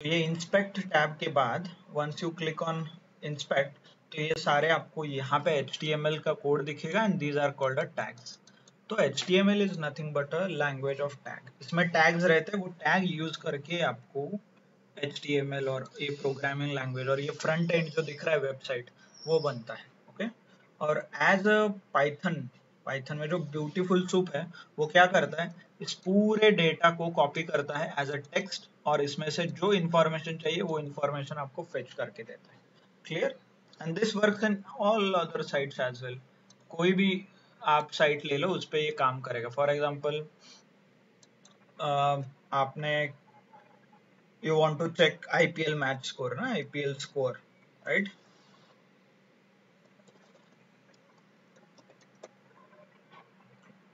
ये inspect tab के बाद once you click on inspect, तो ये सारे आपको यहाँ पे HTML का कोड दिखेगा and these are called a tags. तो HTML is nothing but a language of tag. इसमें टैग्स रहते हैं, वो टैग यूज करके आपको HTML और ये प्रोग्रामिंग लैंग्वेज और ये फ्रंट एंड जो दिख रहा है वेबसाइट वो बनता है। ओके, और एज अ पाइथन, पाइथन में जो ब्यूटीफुल सूप है वो क्या करता है, इस पूरे डेटा को कॉपी करता है एज अ टेक्स्ट और इसमें से जो इंफॉर्मेशन चाहिए वो इंफॉर्मेशन आपको फेच करके देता है। Clear? And this works in all other sites as well. कोई भी आप साइट ले लो, उस पर ये काम करेगा। फॉर एग्जाम्पल आपने you want to check IPL match score ना, IPL score, right?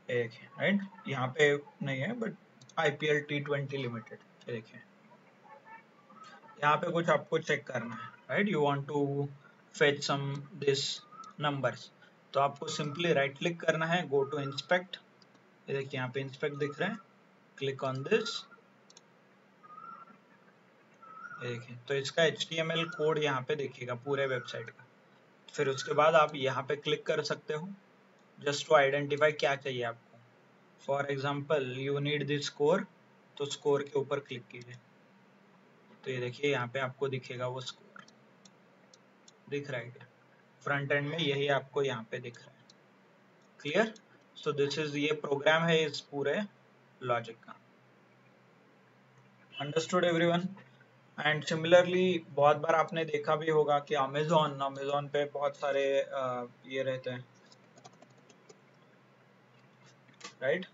देखिए, राइट, यहाँ पे नहीं है बट IPL T20 लिमिटेड, देखिए यहाँ पे कुछ आपको चेक करना है, right? You want to fetch some this numbers, तो आपको सिंपली राइट क्लिक करना है, गो टू इंस्पेक्ट, ये देखिए यहाँ पे इंस्पेक्ट दिख रहा है, क्लिक ऑन दिस, देखिए तो इसका HTML कोड यहाँ पे दिखेगा पूरे वेबसाइट का। फिर उसके बाद आप यहाँ पे क्लिक कर सकते हो जस्ट टू आइडेंटिफाई क्या चाहिए आपको। For example you need this score, तो स्कोर के ऊपर क्लिक कीजिए, तो ये देखिए यहाँ पे आपको दिखेगा वो स्कोर, दिख रहा है क्या? फ्रंट एंड में यही आपको यहाँ पे दिख रहा है। क्लियर? सो दिस इज, ये प्रोग्राम है इस पूरे लॉजिक का। Understood everyone? एंड सिमिलरली बहुत बार आपने देखा भी होगा कि अमेजोन पे बहुत सारे ये रहते हैं, right?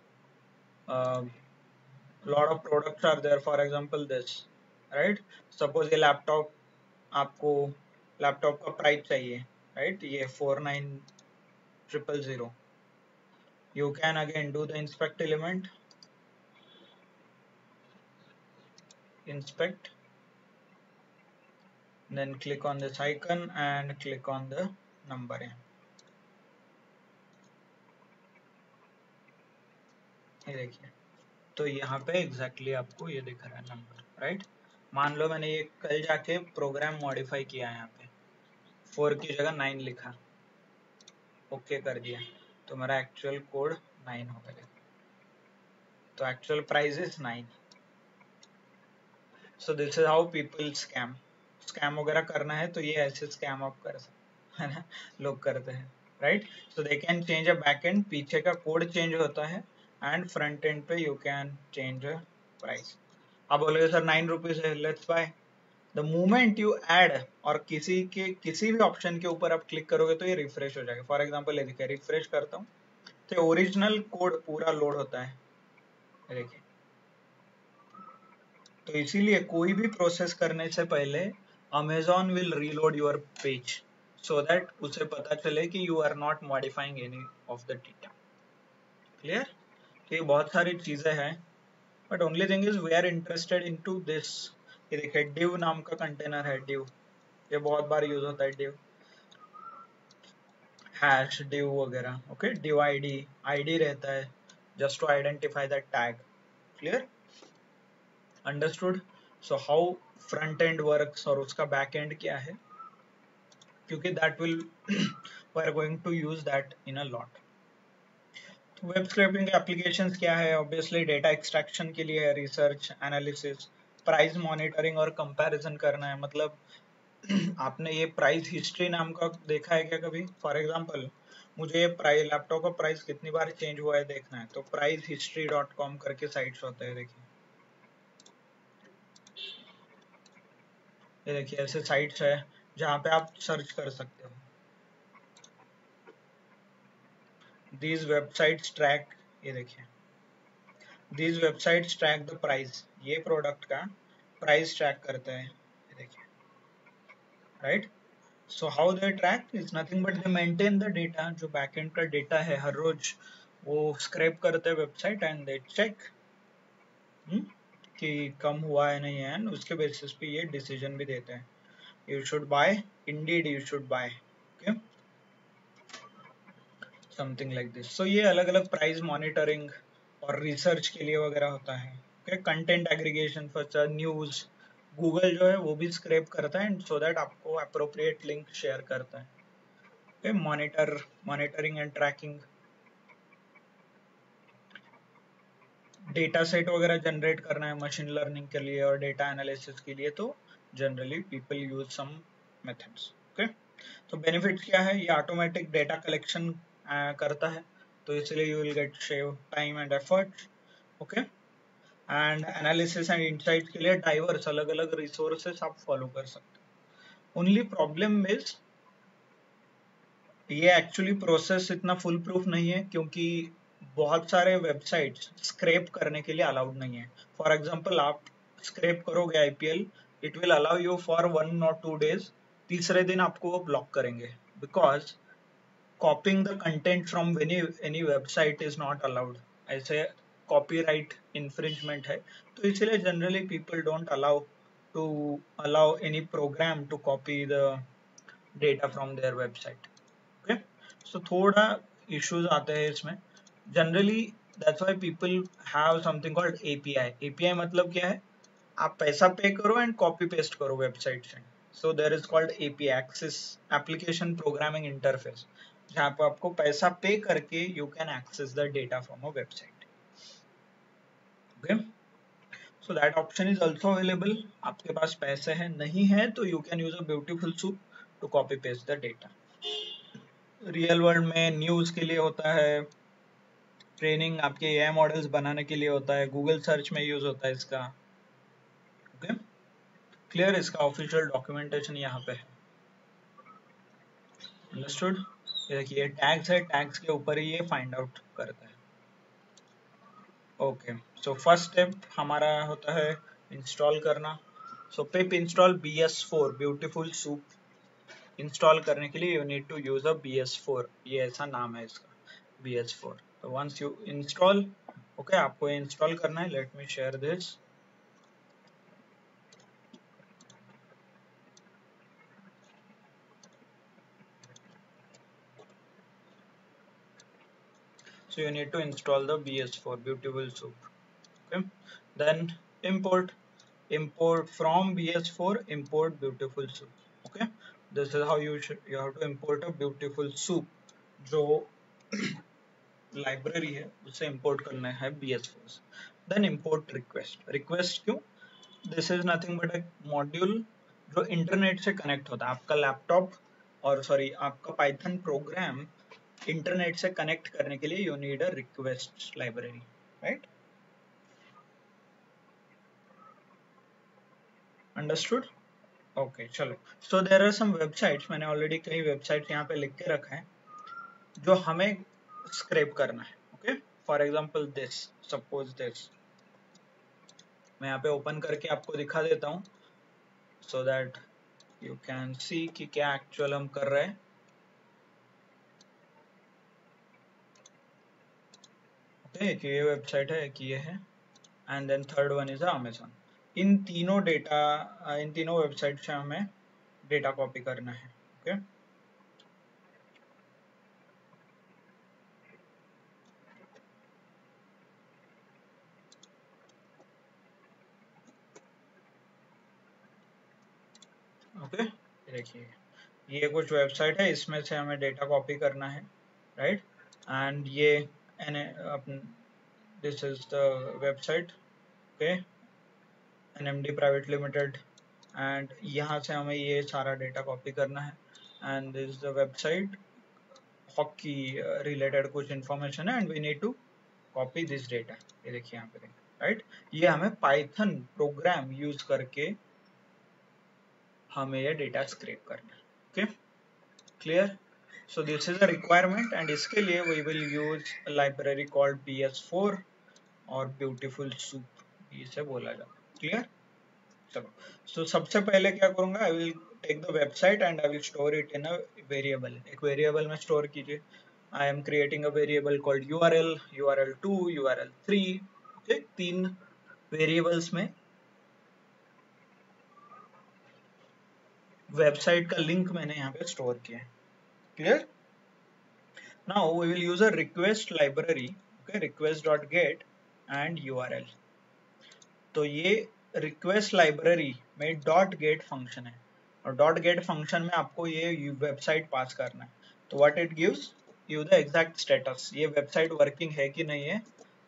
Lot of products are there, for example this, right? Suppose ये लैपटॉप, आपको लैपटॉप का प्राइस चाहिए, राइट? ये 49,000, you can again do the inspect element, inspect, then click on this icon and click on the number. ये देखिए, तो यहाँ पे एग्जैक्टली आपको ये दिख रहा है नंबर, राइट? मान लो मैंने ये कल जाके प्रोग्राम मॉडिफाई किया है, यहाँ पे 4 की जगह 9 लिखा, ओके कर दिया, तो मेरा एक्चुअल कोड 9 हो गया, तो actual price is 9। So this is how people scam वगैरह करना है तो ये ऐसे स्कैम आप कर सकते, है ना, लोग करते हैं, right? So they can change a back end, पीछे का कोड चेंज होता है एंड फ्रंट एंड पे you can change a price. आप बोलोगे सर 9 रुपीज है, let's buy. The moment you add और किसी भी ऑप्शन के ऊपर आप क्लिक करोगे तो ये रिफ्रेश हो जाएगा। फॉर एग्जाम्पल ये देखिए, रिफ्रेश करता हूँ तो ओरिजिनल कोड पूरा लोड होता है, देखिए। तो इसीलिए कोई भी प्रोसेस करने से पहले Amazon will reload your page so that उसे पता चले कि you are not modifying any of the data. Clear? तो ये बहुत सारी चीजें हैं, but only thing is we are interested into this. ये देखिए div नाम का कंटेनर है, div, ये बहुत बार यूज होता है, div हैश, div वगैरह। ओके, div id रहता है just to identify the tag. Clear? Understood? So how front end works और उसका बैक एंड क्या है, क्योंकि that will we are going to use that in a lot. तो web scraping applications क्या है? ऑब्वियसली डेटा एक्सट्रैक्शन के लिए है, रिसर्च, एनालिसिस, प्राइस मॉनिटरिंग और कंपैरिजन करना है। मतलब आपने ये प्राइस हिस्ट्री नाम का देखा है क्या कभी? फॉर एग्जांपल मुझे प्राइस लैपटॉप का प्राइस कितनी बार चेंज हुआ है देखना है, तो pricehistory.com करके साइट्स होते हैं, देखिए ये देखिए ऐसे साइट्स है जहाँ पे आप सर्च कर सकते हो। these websites track, ये देखिए these websites track the price, ये प्रोडक्ट का प्राइस ट्रैक करते हैं, ये देखिए, right? So how they track is nothing but they maintain the data, जो बैकएंड का डेटा है हर रोज वो स्क्रैप करते हैं वेबसाइट एंड दे चेक कि कम हुआ है नहीं है, उसके बेसिस पे ये डिसीजन भी देते हैं, you should buy, indeed you should buy, okay, something like this. So ये अलग अलग प्राइस मॉनिटरिंग और रिसर्च के लिए वगैरह होता है। Okay, content aggregation for news, Google जो है वो भी स्क्रैप करता है एंड सो दैट आपको अप्रोप्रिएट लिंक शेयर करता है। Okay, monitoring and tracking, data set वगैरह जनरेट करना है मशीन लर्निंग के लिए और डेटा एनालिसिस के लिए, तो generally people use some methods. Okay, तो बेनिफिट क्या है, ये ऑटोमेटिक डेटा कलेक्शन करता है, तो इसलिए you will gate save time and effort. Okay, and analysis and insight के लिए डाइवर्स अलग अलग रिसोर्सेस आप फॉलो कर सकते हो। ओनली प्रॉब्लम इज ये एक्चुअली प्रोसेस इतना फुल प्रूफ नहीं है, क्योंकि बहुत सारे वेबसाइट्स स्क्रैप करने के लिए अलाउड नहीं है। फॉर एग्जांपल आप स्क्रैप करोगे IPL, it will allow you for 1 or 2 days, तीसरे दिन आपको वो ब्लॉक करेंगे, because copying the content from any website is not allowed, ऐसे कॉपीराइट इन्फ्रिंजमेंट है। तो इसलिए generally people don't allow any program to copy the data from their website. Okay, so थोड़ा इश्यूज आते हैं इसमें generally, that's why people have something called API. API मतलब क्या है, आप पैसा पे करो एंड कॉपी पेस्ट करो वेबसाइट से, so there is called API, access application programming interface, जहाँ पे आपको पैसा पे करके you can access the data from a website. Okay, so that option is also available. आपके पास पैसे हैं, नहीं है तो you can use a beautiful Soup to copy paste the data. Real world में न्यूज के लिए होता है, ट्रेनिंग आपके एआई मॉडल्स बनाने के लिए होता है, गूगल सर्च में यूज होता है इसका। ओके, क्लियर, इसका ऑफिशियल डॉक्यूमेंटेशन यहाँ पे है। अंडरस्टूड, देखिए टैग्स है, टैग्स के ऊपर ही ये फाइंड आउट करता है। ओके, सो फर्स्ट स्टेप हमारा होता है इंस्टॉल करना। So pip install BS4 beautiful soup. Install करने के लिए you need to use a BS4, ये ऐसा नाम है इसका, BS4। तो वंस यू इंस्टॉल, ओके, आपको इंस्टॉल करना है। Let me share this. So you need to install the BS4 beautiful soup. Okay, then import from BS4, import beautiful soup. Okay, this is how you have to import a beautiful soup, जो library है उसे import करना है BS4 से। Then import request क्यों, this is nothing but a module जो internet से connect होता है। आपका लैपटॉप और सॉरी आपका पाइथन प्रोग्राम इंटरनेट से कनेक्ट करने के लिए you need a request library, right? Understood, okay, चलो। So there are some websites, मैंने ऑलरेडी कई वेबसाइट्स यहाँ पे लिख के रखा है जो हमें स्क्रैप करना है। Okay, for example this, suppose this, मैं यहाँ पे ओपन करके आपको दिखा देता हूँ so that you can see कि क्या एक्चुअल हम कर रहे हैं। ओके, कि ये वेबसाइट है कि ये है, and then third one is Amazon. इन तीनों वेबसाइट से हमें डेटा कॉपी करना है। ओके, ओके, देखिए ये कुछ वेबसाइट है, इसमें से हमें डेटा कॉपी करना है, राइट? एंड ये this is the website, okay, NMD private limited, and यहाँ से हमें ये सारा डेटा कॉपी करना है। And this the website, hockey related कुछ इंफॉर्मेशन है, and we need to copy this data. ये देखिए यहाँ पे देखिए, राइट? ये हमें पाइथन प्रोग्राम यूज करके हमें ये डेटा स्क्रैप करना है। Okay, clear? So this is a requirement, and इसके लिए we will use a library called BS4 और beautiful soup, इसे बोला जाता है। क्लियर? चलो, so सबसे पहले क्या करूँगा, I will take the website and I will store it in a variable। एक वेरिएबल में स्टोर कीजिए। I am creating a variable called URL, URL2, URL3। Okay, 3 variables में वेबसाइट का लिंक मैंने यहाँ पे स्टोर किया है। Clear? Now we will use a request library, okay, request.get and URL। तो ये रिक्वेस्ट लाइब्रेरी में डॉट गेट फंक्शन है और डॉट गेट फंक्शन में आपको ये वेबसाइट पास करना है। तो what it gives you the exact status, ये वेबसाइट वर्किंग है कि नहीं है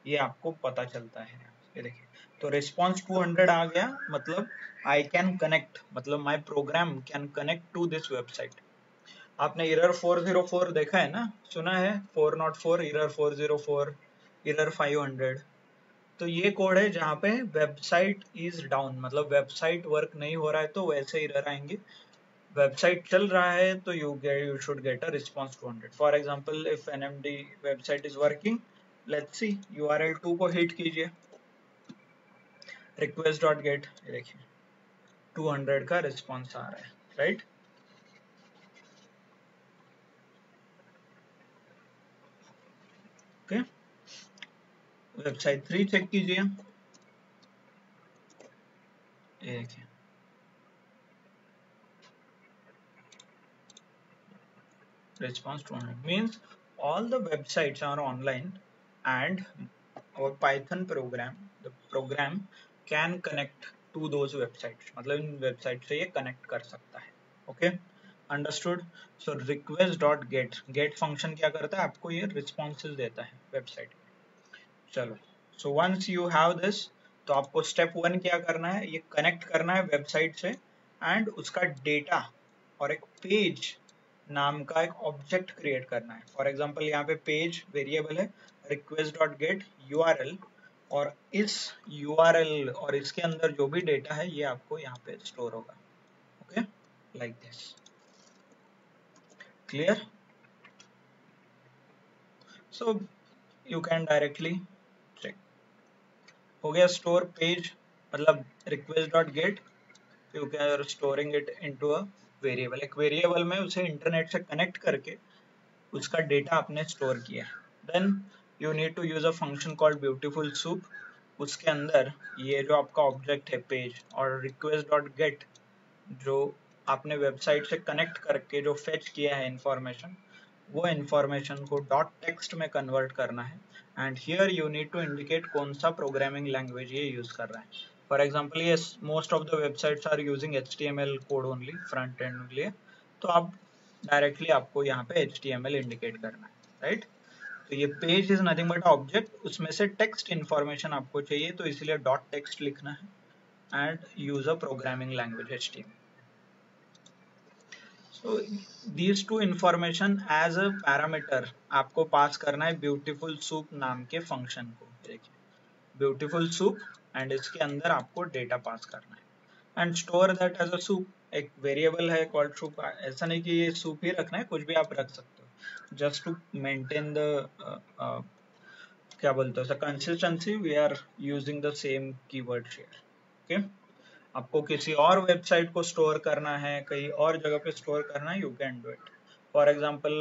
ये आपको पता चलता है। ये देखिए, तो रिस्पॉन्स 200 आ गया, मतलब आई कैन कनेक्ट, मतलब my program can connect to this website. आपने एरर 404 देखा है ना, सुना है 404, एरर 404, एरर 500। तो ये कोड है जहाँ पे वेबसाइट इज डाउन, मतलब वेबसाइट वर्क नहीं हो रहा है तो वैसे एरर आएंगे। वेबसाइट चल रहा है तो you should get a response 200। For example if NMD website is working, let's see URL 2 को हिट कीजिए, रिक्वेस्ट डॉट गेट, देखिए 200 का रिस्पॉन्स आ रहा है, राइट। ओके, वेबसाइट 3 चेक कीजिए, ये देखिए response 200 means all the websites are online and our python program, the program can connect to those websites, मतलब इन वेबसाइट से ये कनेक्ट कर सकता है। Okay, understood. So request dot get, get function क्या करता है, आपको ये रिस्पॉन्सेज देता है वेबसाइट। चलो, so once you have this, तो आपको स्टेप 1 क्या करना है, ये कनेक्ट करना है वेबसाइट से एंड उसका डेटा और एक पेज नाम का एक ऑब्जेक्ट क्रिएट करना है। फॉर एग्जांपल यहाँ पे पेज वेरिएबल है रिक्वेस्ट डॉट गेट यूआरएल, और इस यूआरएल और इसके अंदर जो भी डेटा है ये आपको यहाँ पे स्टोर होगा। Okay, like this, clear. So you can directly check, हो गया स्टोर पेज, मतलब request dot get, you can storing it into a variable, एक वेरिएबल में उसे इंटरनेट से कनेक्ट करके उसका डेटा आपने स्टोर किया। Then you need to use a function called Beautiful Soup, उसके अंदर ये जो आपका ऑब्जेक्ट है पेज और रिक्वेस्ट डॉट गेट, जो आपने वेबसाइट से कनेक्ट करके जो फेच किया है इंफॉर्मेशन, वो इंफॉर्मेशन को डॉट टेक्स्ट में कन्वर्ट करना है। And here you need to indicate कौन सा प्रोग्रामिंग लैंग्वेज ये यूज कर रहा है। फॉर एग्जांपल ये most of the websites are using HTML code only front end के लिए, तो आप डायरेक्टली आपको यहाँ पे HTML इंडिकेट करना है, राइट। तो ये page is nothing but object, उसमें से टेक्स्ट इन्फॉर्मेशन आपको चाहिए तो इसलिए डॉट टेक्स्ट लिखना है and use a programming language HTML। So these two information as a parameter आपको पास करना है ब्यूटीफुल सूप नाम के फंक्शन को। देखिए ब्यूटीफुल सूप एंड इसके अंदर आपको डेटा पास करना है and store that as a soup, एक वेरिएबल है कॉल्ड सूप। ऐसा नहीं कि ये सूप ही रखना है, कुछ भी आप रख सकते हो, जस्ट टू मेंटेन द क्या बोलते हैं consistency, we are using the same keyword here. Okay, आपको किसी और वेबसाइट को स्टोर करना है, कहीं और जगह पे स्टोर करना है, you can do it. For example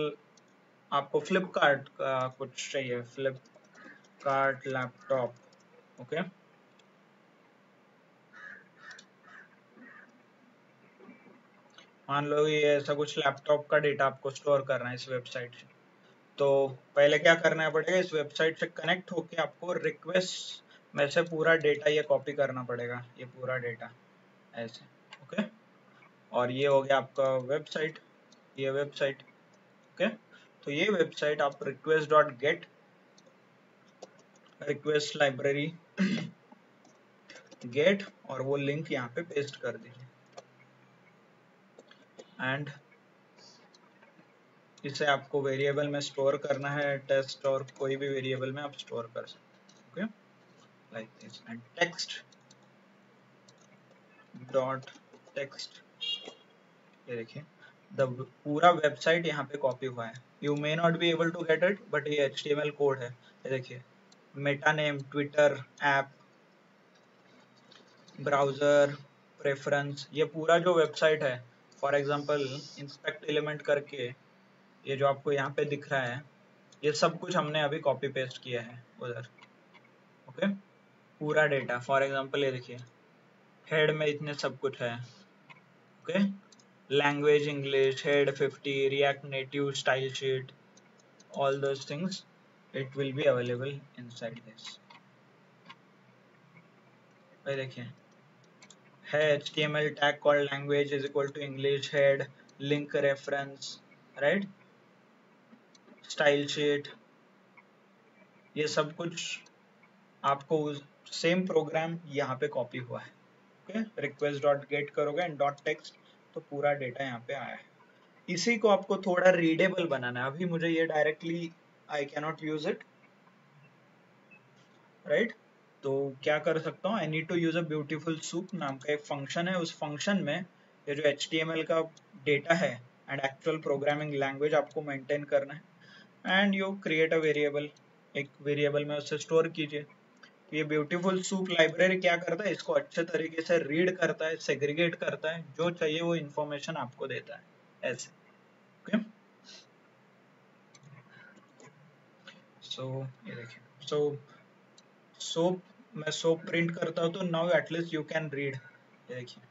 आपको फ्लिपकार्ट का कुछ चाहिए, फ्लिपकार्ट लैपटॉप, ओके, मान लो ये ऐसा कुछ लैपटॉप का डेटा आपको स्टोर करना है इस वेबसाइट से। तो पहले क्या करना पड़ेगा, इस वेबसाइट से कनेक्ट होके आपको रिक्वेस्ट में से पूरा डेटा ये कॉपी करना पड़ेगा, ये पूरा डेटा ऐसे। ओके, और ये हो गया आपका वेबसाइट, ये वेबसाइट। ओके, तो ये वेबसाइट आप request dot get request library get और वो लिंक यहाँ पे पेस्ट कर दीजिए एंड इसे आपको वेरिएबल में स्टोर करना है, टेस्ट और कोई भी वेरिएबल में आप स्टोर कर सकते हैं। Okay, like this and text dot text, ये देखिए द पूरा वेबसाइट यहाँ पे कॉपी हुआ है। You may not be able to get it but ये HTML कोड है। ये देखिए meta name, Twitter app, browser, preference, ये पूरा जो वेबसाइट है, फॉर एग्जांपल इंस्पेक्ट एलिमेंट करके ये जो आपको यहाँ पे दिख रहा है, ये सब कुछ हमने अभी कॉपी पेस्ट किया है उधर। ओके, पूरा डेटा, फॉर एग्जांपल ये देखिए हेड में इतने सब कुछ है। Okay, language English, head 50, react native, style sheet, all those things it will be available inside this। भाई देखिए है HTML tag called language is equal to English head link reference, right? Style sheet, ये सब कुछ आपको same programme यहाँ पे copy हुआ है। ओके, रिक्वेस्ट डॉट गेट करोगे एंड डॉट टेक्स्ट, तो पूरा डेटा यहाँ पे आया है। इसी को आपको थोड़ा रीडेबल बनाना है। अभी मुझे ये directly I can not use it, right? तो क्या कर सकता हूँ, I need to use a beautiful soup नाम का एक फंक्शन है। उस फंक्शन में ये जो HTML का डेटा है एंड एक्चुअल प्रोग्रामिंग लैंग्वेज आपको मेंटेन करना है and you create a variable, एक वेरिएबल में उसे स्टोर कीजिए। तो ये ब्यूटीफुल सूप लाइब्रेरी क्या करता है, इसको अच्छे तरीके से रीड करता है, सेग्रीगेट करता है, जो चाहिए वो इन्फॉर्मेशन आपको देता है ऐसे। ओके, सो ये देखिए, सोप मैं सोप प्रिंट करता हूँ तो now at least you can read. ये देखिए,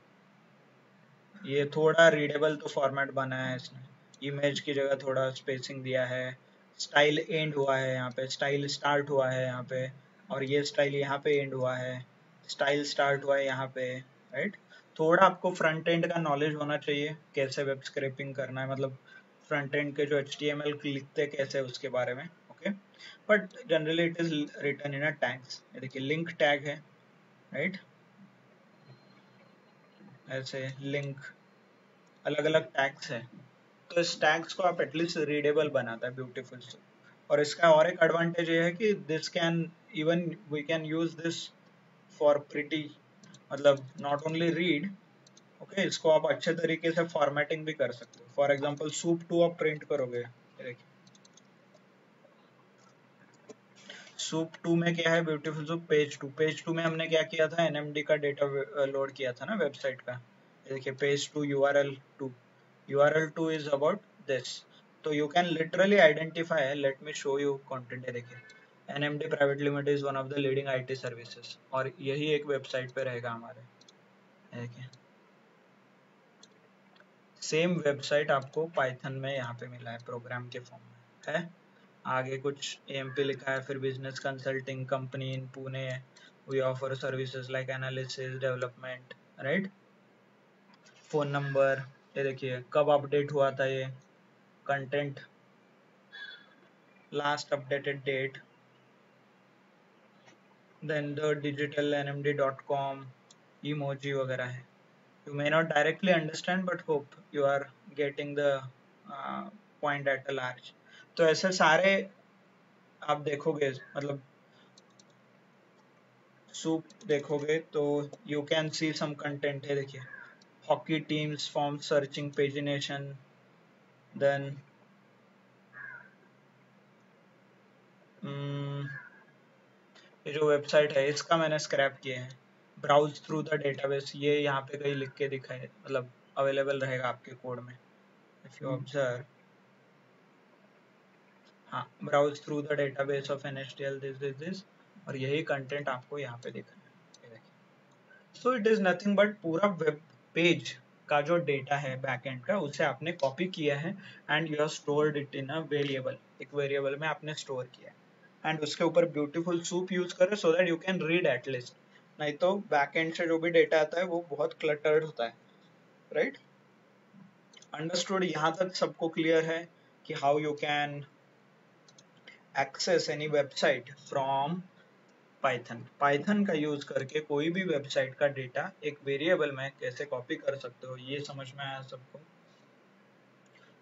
ये थोड़ा रीडेबल तो फॉर्मेट बना है इसने, इमेज की जगह थोड़ा स्पेसिंग दिया है, स्टाइल एंड हुआ है यहाँ पे, स्टाइल स्टार्ट हुआ है यहाँ पे, और ये स्टाइल यहाँ पे एंड हुआ है, स्टाइल स्टार्ट हुआ है यहाँ पे, राइट? थोड़ा आपको फ्रंट एंड का नॉलेज होना चाहिए, कैसे वेब स्क्रैपिंग करना है, मतलब फ्रंट एंड के जो HTML लिखते कैसे उसके बारे में। Okay, but generally it is written in a tags. देखिए लिंक टैग है, राइट? ऐसे लिंक अलग अलग टैग्स है, तो इस टैग्स को आप एटलीस्ट रीडेबल बनाता है ब्यूटीफुल से। और इसका और एक एडवांटेज ये है कि this can even we can use this for pretty, मतलब नॉट ओनली रीड, ओके, इसको आप अच्छे तरीके से फॉर्मेटिंग भी कर सकते हो। फॉर एग्जांपल सूप 2 आप प्रिंट करोगे, देखिए सूप 2 में क्या है, ब्यूटीफुल सूप पेज 2 में हमने क्या किया था, NMD का डेटा लोड किया था ना वेबसाइट का। देखिए page 2 URL 2 is about this, तो you can literally identify, let me show you content है। देखिए NMD private limited is one of the leading IT services, और यही एक वेबसाइट पे रहेगा हमारे। देखिए सेम वेबसाइट आपको पाइथन में यहाँ पे मिला है, प्रोग्राम के फॉर्म में है। आगे कुछ AMP लिखा है, फिर business consulting company in Pune, we offer services like analysis development, right? Phone number, ये देखिए कब अपडेट हुआ था, ये content last updated date, then the digital nmd.com, emoji वगैरह है। You may not directly understand but hope you are getting the point at a large। तो ऐसे सारे आप देखोगे, मतलब सूप देखोगे तो you can see some content है। देखिए hockey teams form searching pagination, then ये जो वेबसाइट है इसका मैंने स्क्रैप किया है, ब्राउज थ्रू द डेटाबेस, ये यहाँ पे कहीं लिख के दिखा है, मतलब अवेलेबल रहेगा आपके कोड में। इफ यू ऑब्जर्व, हाँ, browse through the database of NSTL this, और यही कंटेंट आपको यहाँ पे दिख रहा है। So it is nothing but पूरा वेब पेज का जो डेटा है बैकएंड का, उसे आपने कॉपी किया है and you have stored it in a variable, एक वेरिएबल में आपने स्टोर किया है एंड उसके ऊपर ब्यूटीफुल सूप यूज करें so that you can read at least. नहीं तो बैकएंड से जो भी डेटा आता है वो बहुत क्लटर्ड होता है, राइट? अंडरस्टूड? यहाँ तक सबको क्लियर है कि how you can access any website from Python का यूज करके कोई भी वेबसाइट का डेटा एक वेरिएबल में कैसे कॉपी कर सकते हो, ये समझ में आया सबको?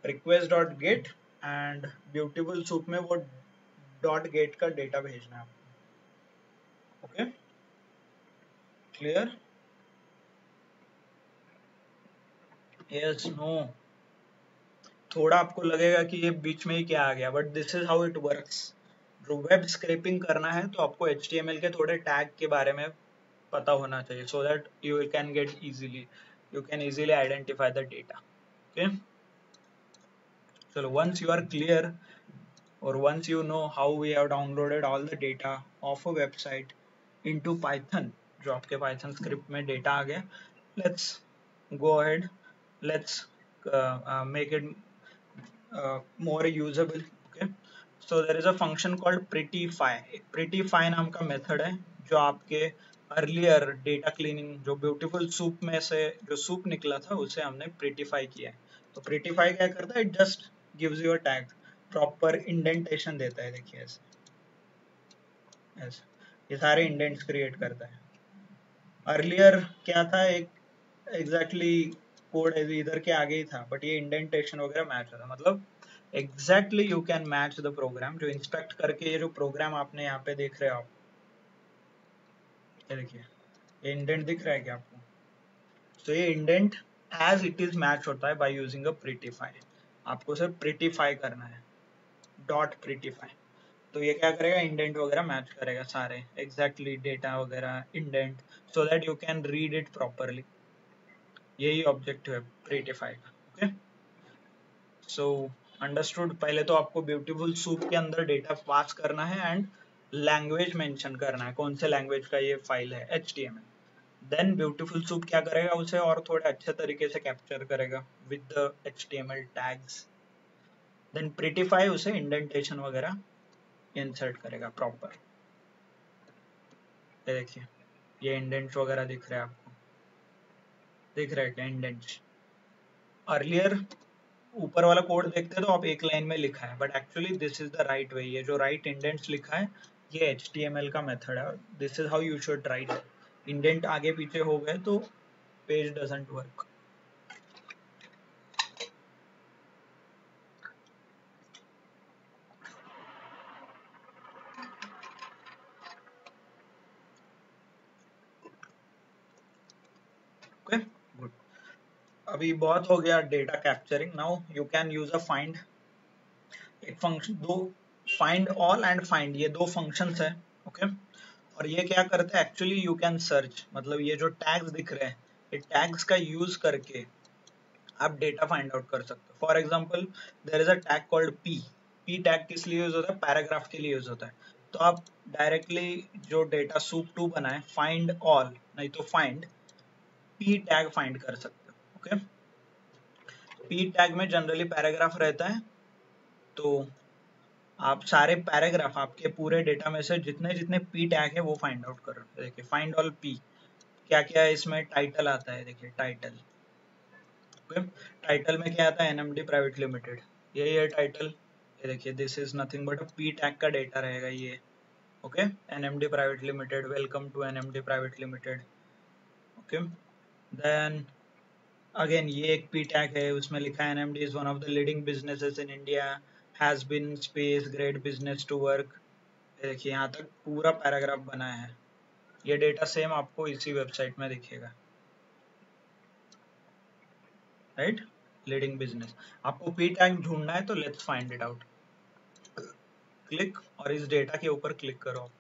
Request dot get and beautiful soup में वो डॉट गेट का डेटा भेजना है आपको। Okay, clear? Yes, no? थोड़ा आपको लगेगा कि ये बीच में ही क्या आ गया, but this is how it works. जो वेब स्क्रैपिंग करना है तो आपको HTML के थोड़े टैग के बारे में पता होना चाहिए, so that you can get easily, you can easily identify the data। Okay, so once you are clear, or once you know how we have downloaded all the data of a website into Python, जो आपके Python script में data आ गया, let's go ahead, let's make it more usable। Okay, so there is a function called prettyfy। एक prettyfy नाम का method है जो आपके अर्लियर डेटा क्लीनिंग, जो ब्यूटीफुल सूप में से जो सूप निकला था उसे हमने प्रिटिफाई किया है। तो प्रिटिफाई क्या करता है, it just gives you a tag, proper indentation देता है, देखिए ऐसे ऐसे ये सारे इंडेंट्स क्रिएट करता है। अर्लियर क्या था, एक एग्जैक्टली कोड इधर के आगे ही था, बट ये इंडेंटेशन वगैरह मैच होता, मतलब exactly you can match the program. जो इंस्पेक्ट करके ये जो प्रोग्राम आपने यहाँ पे देख रहे हो आप, ये देखिए ये इंडेंट दिख रहा है क्या आपको? तो ये indent as it is match होता है बाय यूजिंग अ प्रिटिफाई। आपको सिर्फ प्रिटिफाई करना है, डॉट प्रिटिफाई। तो ये क्या करेगा, इंडेंट वगैरह मैच करेगा सारे एग्जैक्टली डेटा वगैरह indent, so that you can read it properly. यही ऑब्जेक्टिव है प्रिटिफाई का। Okay, so understood. पहले तो आपको ब्यूटीफुल सूप के अंदर डेटा पास करना है एंड लैंग्वेज मेंशन करना है, कौन से लैंग्वेज का ये फाइल है, HTML। देन ब्यूटीफुल सूप क्या करेगा, उसे और थोड़े अच्छे तरीके से कैप्चर करेगा with the HTML tags. Then prettify उसे इंडेंटेशन वगैरह इंसर्ट करेगा प्रॉपर। ये देखिए ये इंडेंट्स वगैरह दिख रहे हैं आपको, दिख रहा है क्या इंडेंट्स? अर्लियर ऊपर वाला कोड देखते तो आप एक लाइन में लिखा है, but actually this is the right way. ये जो राइट इंडेंट्स लिखा है ये HTML का मेथड है, this is how you should write. Indent आगे पीछे हो गए तो page doesn't work. Okay good. अभी बहुत हो गया data capturing, now you can use a find. एक फंक्शन, दो फाइंड ऑल एंड फाइंड, ये दो फंक्शंस है। ओके, और ये क्या करते हैं एक्चुअली, यू कैन सर्च, मतलब ये जो टैग्स दिख रहे हैं ये टैग्स का यूज करके आप डेटा फाइंड आउट कर सकते हो। For example there is a tag called P. P tag किस लिए यूज होता है, पैराग्राफ के लिए यूज होता है। तो आप डायरेक्टली जो डेटा सूप 2 बना है, फाइंड ऑल नहीं तो फाइंड पी टैग फाइंड कर सकते हो। ओके, पी टैग में जनरली पैराग्राफ रहता है, तो आप सारे पैराग्राफ आपके पूरे डेटा में से जितने जितने पी टैग है वो फाइंड आउट करो। देखिए फाइंड ऑल पी, क्या क्या है इसमें, टाइटल आता है, देखिए टाइटल। ओके, टाइटल में क्या आता है, NMD प्राइवेट लिमिटेड, यही है टाइटल। ये देखिए this is nothing but a P tag का डेटा रहेगा ये। Okay, NMD private limited, welcome to NMD private limited. Okay, then again ये एक पी टैग है, उसमें लिखा है NMD is one of the leading businesses in India, has been space great business to work. देखिए यहाँ तक पूरा पैराग्राफ बना है। ये डेटा सेम आपको इसी वेबसाइट में दिखेगा, राइट, लीडिंग बिजनेस। आपको पी टैग ढूंढना है तो let's find it out. Click, और इस डेटा के ऊपर क्लिक करो।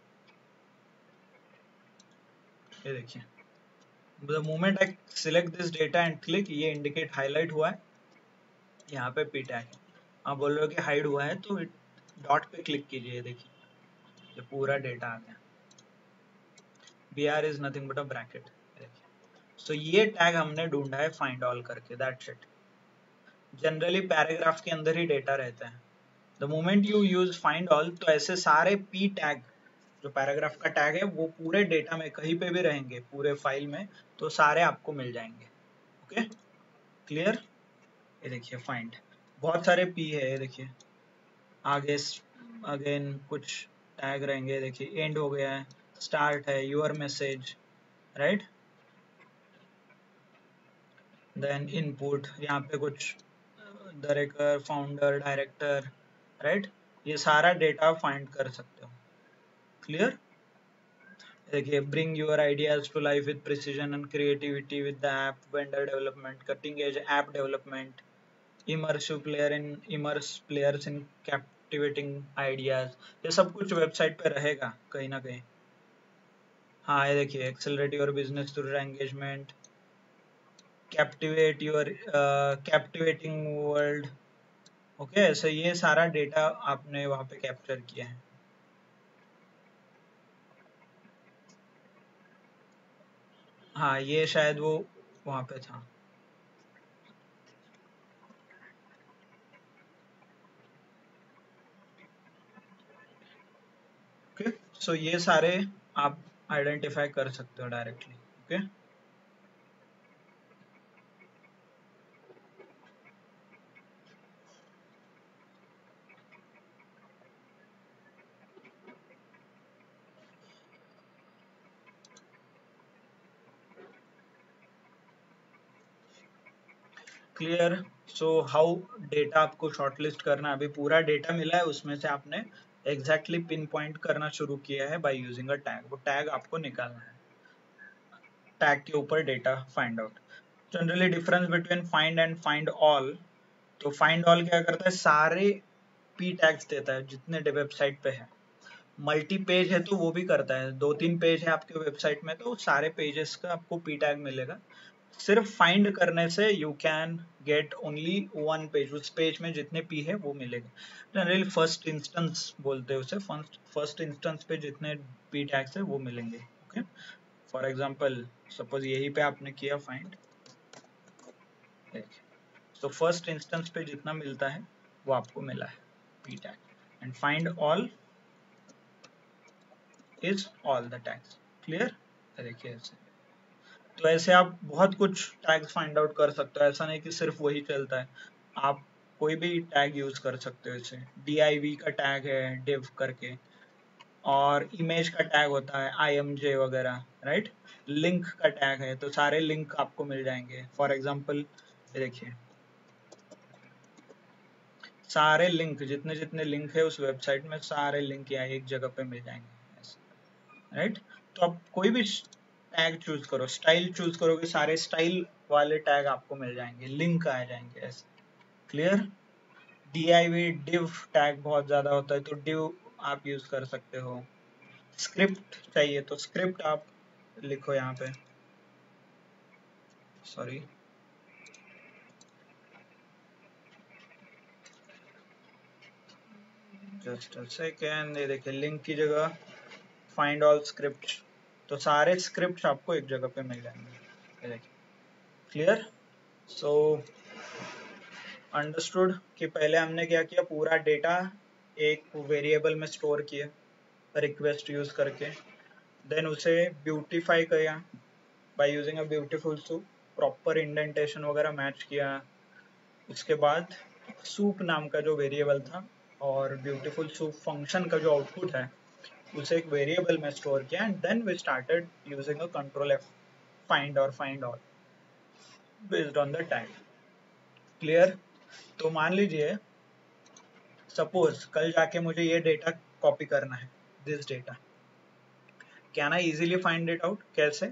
ये देखिए the moment I select this data and click, ये इंडिकेट हाईलाइट हुआ है, यहाँ पे पी टैग है। आप बोल रहे हो कि हाइड हुआ है तो डॉट पे क्लिक कीजिए, देखिए ये पूरा डेटा आ गया। BR is nothing but a bracket. So ये टैग हमने ढूंढा है फाइंड ऑल करके, दैट्स इट। जनरली पैराग्राफ के अंदर ही डेटा रहता है। The moment you use find all, तो ऐसे सारे पी टैग जो पैराग्राफ का टैग है वो पूरे डेटा में कहीं पे भी रहेंगे पूरे फाइल में, तो सारे आपको मिल जाएंगे। Okay clear. ये देखिए फाइंड, बहुत सारे पी है, ये देखिए आगे अगेन कुछ टैग रहेंगे, देखिए एंड हो गया है, स्टार्ट है, your message, right. Then input, यहाँ पे कुछ डायरेक्टर, फाउंडर, डायरेक्टर, राइट। ये सारा डेटा फाइंड कर सकते हो। क्लियर। देखिए bring your ideas to life with precision and creativity with the app, vendor development, cutting edge app development, immersive player in immerse players in captivating ideas. ये सब कुछ website पे रहेगा कहीं ना कहीं। हाँ ये देखिए accelerate your business through engagement, captivate your captivating world. Okay, ऐसे ये सारा डेटा आपने वहाँ पे कैप्चर किया है। हाँ ये शायद वो वहाँ पे था। ओके, सो ये सारे आप आइडेंटिफाई कर सकते हो directly. Okay, clear. So how data आपको शॉर्टलिस्ट करना है, अभी पूरा डेटा मिला है, उसमें से आपने एग्जैक्टली पिन पॉइंट करना शुरू किया है बाय यूजिंग अ टैग। वो टैग आपको निकालना है, टैग के ऊपर data find out. Generally difference between find and find all, तो फाइंड ऑल क्या करता है, सारे पी टैग्स देता है जितने वेबसाइट पे है। मल्टी पेज है तो वो भी करता है, 2-3 पेज है आपके वेबसाइट में तो सारे पेजेस का आपको पी टैग मिलेगा। सिर्फ फाइंड करने से you can get only one page, उस पेज में जितने पी है वो मिलेगा। जनरली फर्स्ट इंस्टेंस बोलते हैं उसे, फर्स्ट इंस्टेंस पे जितने पी टैग्स है वो मिलेंगे। ओके, फॉर एग्जांपल सपोज यहीं पे आपने किया फाइंड, तो फर्स्ट इंस्टेंस पे जितना मिलता है वो आपको मिला है P tag, and find all is all the tags. Clear, देखिए ऐसे। तो ऐसे आप बहुत कुछ टैग्स फाइंड आउट कर सकते हो, ऐसा नहीं कि सिर्फ वही चलता है, आप कोई भी टैग यूज कर सकते हो। इसे div का टैग है div करके, और इमेज का टैग होता है imj वगैरह, राइट। लिंक का टैग है, तो सारे लिंक आपको मिल जाएंगे। फॉर एग्जांपल देखिए, सारे लिंक जितने जितने लिंक है उस वेबसाइट में, सारे लिंक यहाँ एक जगह पे मिल जाएंगे, राइट। तो आप कोई भी टैग चूज करो, स्टाइल चूज करोगे, सारे स्टाइल वाले टैग आपको मिल जाएंगे, लिंक आ जाएंगे ऐसे। क्लियर। div div टैग बहुत ज्यादा होता है तो div आप यूज कर सकते हो। स्क्रिप्ट चाहिए तो स्क्रिप्ट आप लिखो यहाँ पे, सॉरी, जस्ट अ सेकेंड। ये देखिए लिंक की जगह फाइंड ऑल स्क्रिप्ट, तो सारे स्क्रिप्ट आपको एक जगह पे मिल जाएंगे, ये देखिए। क्लियर। सो अंडरस्टूड कि पहले हमने क्या किया, पूरा डेटा एक वेरिएबल में स्टोर किया रिक्वेस्ट यूज करके, देन उसे ब्यूटीफाई किया by using a beautiful soup, proper indentation वगैरह मैच किया। उसके बाद सूप नाम का जो वेरिएबल था और ब्यूटीफुल सूप फंक्शन का जो आउटपुट है उसे एक वेरिएबल में स्टोर किया, and then we started using a control F, find और find all based on the tag. Clear. तो मान लीजिए सपोज कल जाके मुझे ये डेटा कॉपी करना है, this data, can I easily find it out? कैसे?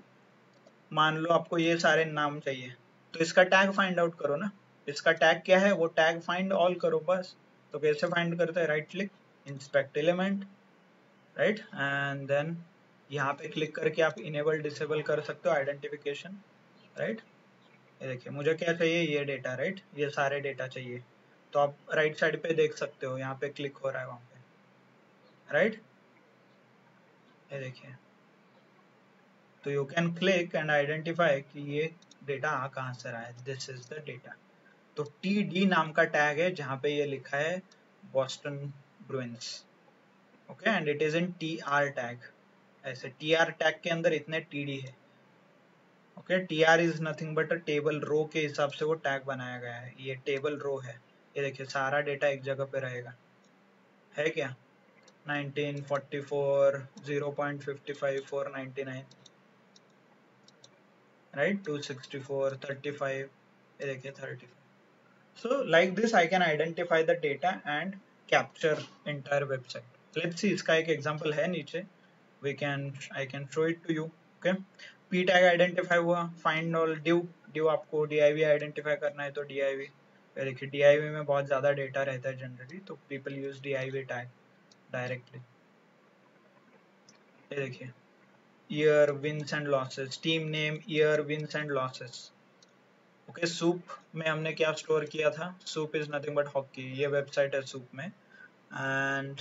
मान लो आपको ये सारे नाम चाहिए, तो इसका टैग फाइंड आउट करो ना। इसका टैग क्या है, वो टैग फाइंड ऑल करो बस। तो कैसे फाइंड करते हैं, right click, inspect element, right, and then यहाँ पे क्लिक करके आप इनेबल डिसेबल कर सकते हो आइडेंटिफिकेशन, राइट। ये देखिए मुझे क्या चाहिए, ये डेटा, राइट, ये सारे डेटा चाहिए। तो आप राइट साइड पे देख सकते हो, यहाँ पे क्लिक हो रहा है वहां पे, राइट। ये देखिए, तो you can click and identify कि ये डेटा कहाँ से रहा है, दिस इज द डेटा। तो टी डी नाम का टैग है जहाँ पे ये लिखा है Boston Bruins, okay, and it is in T R tag. ऐसे टी आर टैग के अंदर इतने टी डी है, okay. T R is nothing but a table row के हिसाब से वो टैग बनाया गया है, ये टेबल रो है। ये देखिए सारा डेटा एक जगह पे रहेगा, है क्या, 1944 0.55 499, राइट, 264 35, ये देखिए 35। So like this I can identify the data and capture entire website. Let's see, इसका एक example है नीचे, I can show it to you. Okay, p tag identify हुआ, find all div आपको div identify करना है तो div, ये देखिए div में बहुत ज़्यादा डेटा रहता है जनरली, तो people use div tag directly। ये देखिए year wins and losses, team name, year wins and losses। Okay, soup में हमने क्या स्टोर किया था, soup is nothing but hockey, ये वेबसाइट है सूप में, एंड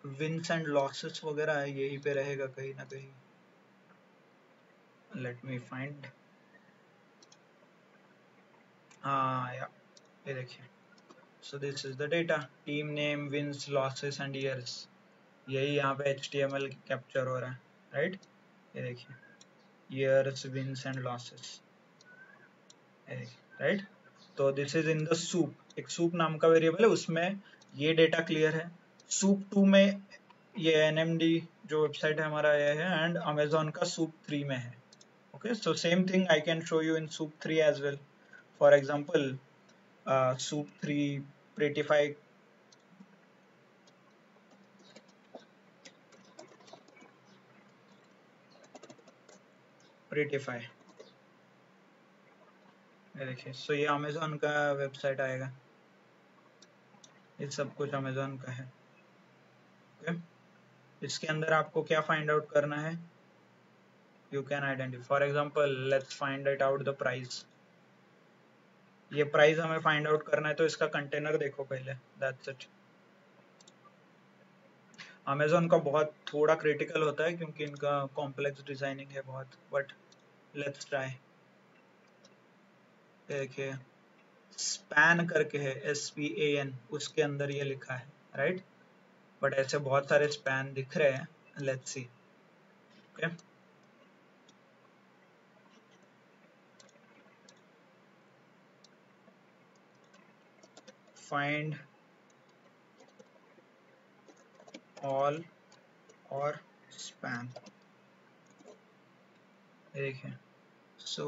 विंस एंड लॉसेस वगैरह है, यहीं पे रहेगा कहीं ना कहीं। लेट मी फाइंड, हाँ या, ये देखिए, so this is the data, team name, wins, losses and years. यही यहाँ पे HTML कैप्चर हो रहा है, राइट। ये देखिए, years, wins and losses, right. तो this is in the soup, एक सूप नाम का वेरिएबल है, उसमें ये डेटा क्लियर है। सूप 2 में ये NMD जो वेबसाइट है हमारा ये है, एंड अमेजोन का सूप 3 में है। Okay, so same thing I can show you in soup 3 as well. For example soup 3 prettify, prettify, ये देखिए। सो ये अमेजोन का वेबसाइट आएगा, ये सब कुछ अमेजोन का है। ओके, इसके अंदर आपको क्या फाइंड आउट करना है, you can identify, for example let's find it out the price. ये प्राइस हमें फाइंड आउट करना है, तो इसका कंटेनर देखो पहले, दैट्स इट। अमेजोन का बहुत थोड़ा क्रिटिकल होता है क्योंकि इनका कॉम्प्लेक्स डिजाइनिंग है बहुत, बट लेट्स ट्राई। देखिए, स्पैन करके है, SPAN, उसके अंदर ये लिखा है, राइट। बट ऐसे बहुत सारे स्पैन दिख रहे हैं, let's see. Okay, find all और स्पैन, देखिए। So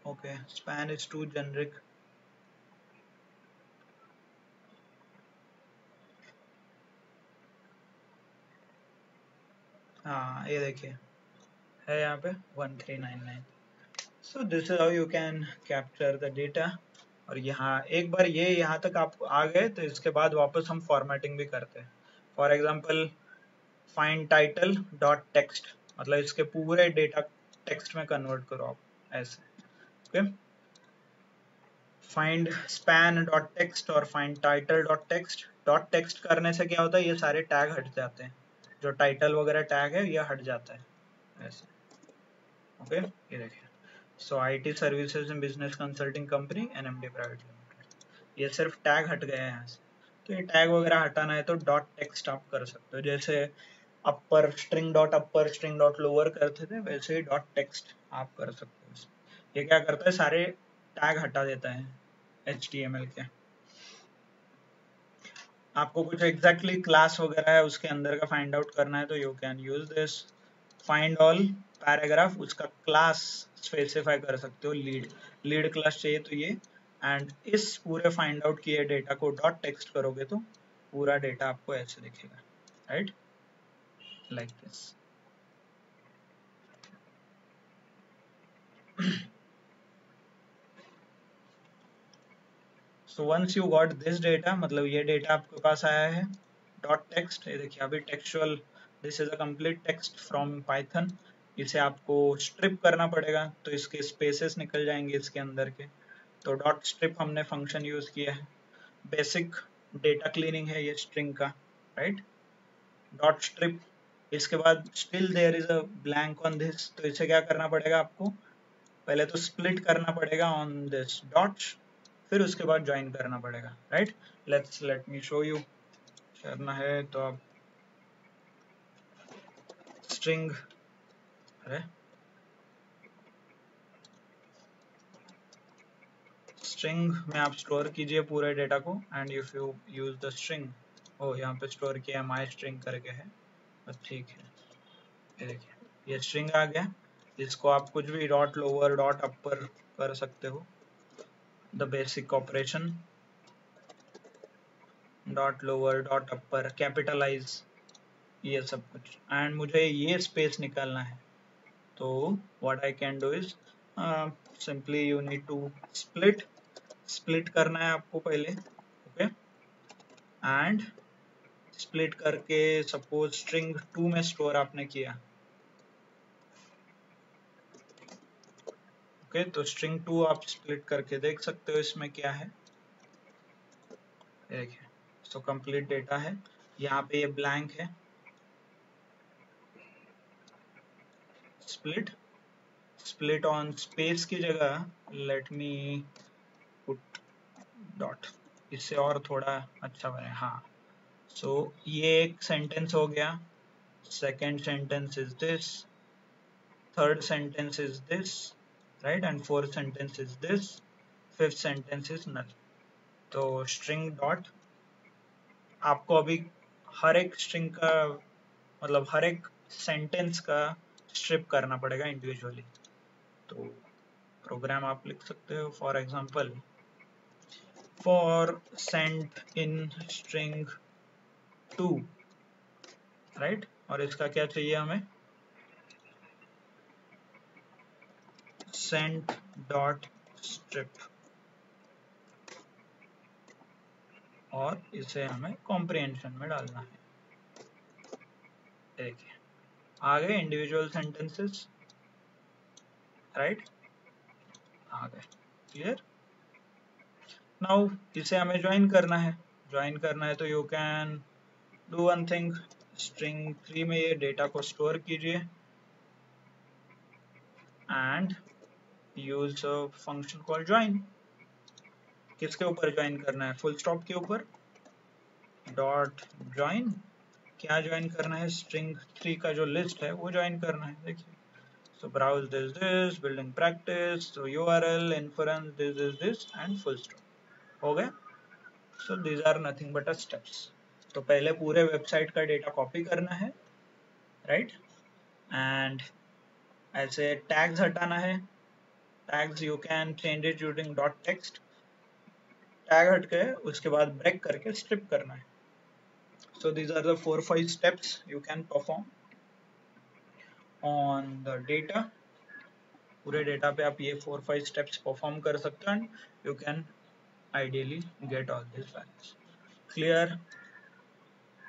okay, span is too generic, हाँ ये देखिए है यहाँ पे 1399। सो this is how you can capture the data. और यहाँ एक बार ये यहाँ तक आप आ गए तो इसके बाद वापस हम फॉर्मेटिंग भी करते हैं। For example find title dot text, मतलब इसके पूरे डेटा टेक्स्ट में कन्वर्ट करो आप ऐसे। Okay, find span dot text और find title dot text. Dot text करने से क्या होता है, ये सारे टैग हट जाते हैं, जो टाइटल वगैरह टैग है ये हट जाता है ऐसे। ओके, ये देखिए। सो IT services and business consulting company NMD private limited, ये सिर्फ टैग हट गए हैं यहाँ से। तो ये टैग वगैरह हटाना है तो डॉट टेक्स्ट आप कर सकते हो, जैसे अपर स्ट्रिंग डॉट लोअर करते थे, वैसे ही डॉट टेक्स्ट आप कर सकते हो। ये क्या करता है, सारे टैग हटा देता है HTML के। आपको कुछ एग्जैक्टली क्लास वगैरह है उसके अंदर का फाइंड आउट करना है तो you can use this find all paragraph, उसका क्लास स्पेसिफाई कर सकते हो, लीड क्लास चाहिए तो ये। एंड इस पूरे फाइंड आउट किए डेटा को डॉट टेक्स्ट करोगे तो पूरा डेटा आपको ऐसे दिखेगा, right, like this. So once you got this data, मतलब ये डेटा आपके पास आया है डॉट टेक्स्ट, ये देखिए अभी textual, this is a complete text from Python. इसे आपको स्ट्रिप करना पड़ेगा तो इसके स्पेसेस निकल जाएंगे इसके अंदर के। तो डॉट स्ट्रिप हमने फंक्शन यूज किया है, बेसिक डेटा क्लीनिंग है ये स्ट्रिंग का, राइट। डॉट स्ट्रिप, इसके बाद still there is a blank on this, तो इसे क्या करना पड़ेगा आपको, पहले तो स्प्लिट करना पड़ेगा ऑन दिस डॉट्स, फिर उसके बाद ज्वाइन करना पड़ेगा, right. Let me show you. करना है तो आप स्ट्रिंग, अरे स्ट्रिंग में आप स्टोर कीजिए पूरे डेटा को, and if you use the string, ओ यहाँ पे स्टोर किया माई स्ट्रिंग करके है, बस ठीक है। ये देखिए ये स्ट्रिंग आ गया, इसको आप कुछ भी डॉट लोअर डॉट अपर कर सकते हो, the basic operation, dot lower dot upper, capitalize, ये सब कुछ। एंड मुझे ये स्पेस निकालना है तो what I can do is simply you need to split, split करना है आपको पहले। ओके, एंड स्प्लिट करके सपोज स्ट्रिंग 2 में स्टोर आपने किया। ओके, तो स्ट्रिंग 2 आप स्प्लिट करके देख सकते हो इसमें क्या है, देखिए। सो कंप्लीट डेटा है, यहाँ पे ये ब्लैंक है, स्प्लिट, स्प्लिट ऑन स्पेस की जगह लेट मी पुट डॉट, इससे और थोड़ा अच्छा बने। हाँ, सो ये एक सेंटेंस हो गया, second sentence is this, third sentence is this, right, and fourth sentence is this, fifth sentence is null. तो स्ट्रिंग डॉट, आपको अभी हर एक स्ट्रिंग का मतलब हर एक सेंटेंस का स्ट्रिप करना पड़ेगा इंडिविजुअली। तो प्रोग्राम आप लिख सकते हो, for example for sent in string 2, right, और इसका क्या चाहिए हमें, सेंट डॉट स्ट्रिप, और इसे हमें कॉम्प्रिहेंशन में डालना है। देखिए आ गए इंडिविजुअल सेंटेंसेस, राइट, आ गए, क्लियर। नाउ इसे हमें ज्वाइन करना है, ज्वाइन करना है तो you can do one thing, string 3 में ये डेटा को स्टोर कीजिए and use function call join. किसके ऊपर ज्वाइन करना है, फुल स्टॉप के ऊपर, डॉट ज्वाइन। क्या ज्वाइन करना है, स्ट्रिंग 3 का जो लिस्ट है वो ज्वाइन करना है। देखिए, so browse this building practice, so URL inference this and full stop, हो गया। so these are nothing but a steps। तो पहले पूरे वेबसाइट का डेटा कॉपी करना है, राइट, एंड ऐसे टैग्स हटाना है। Tags you can change it using dot text, tag हट गए उसके बाद ब्रेक करके स्ट्रिप करना है। so these are the 4-5 steps you can perform on the data। पूरे डेटा पे आप ये 4-5 स्टेप्स परफॉर्म कर सकते हैं, you can ideally get all this values. Clear,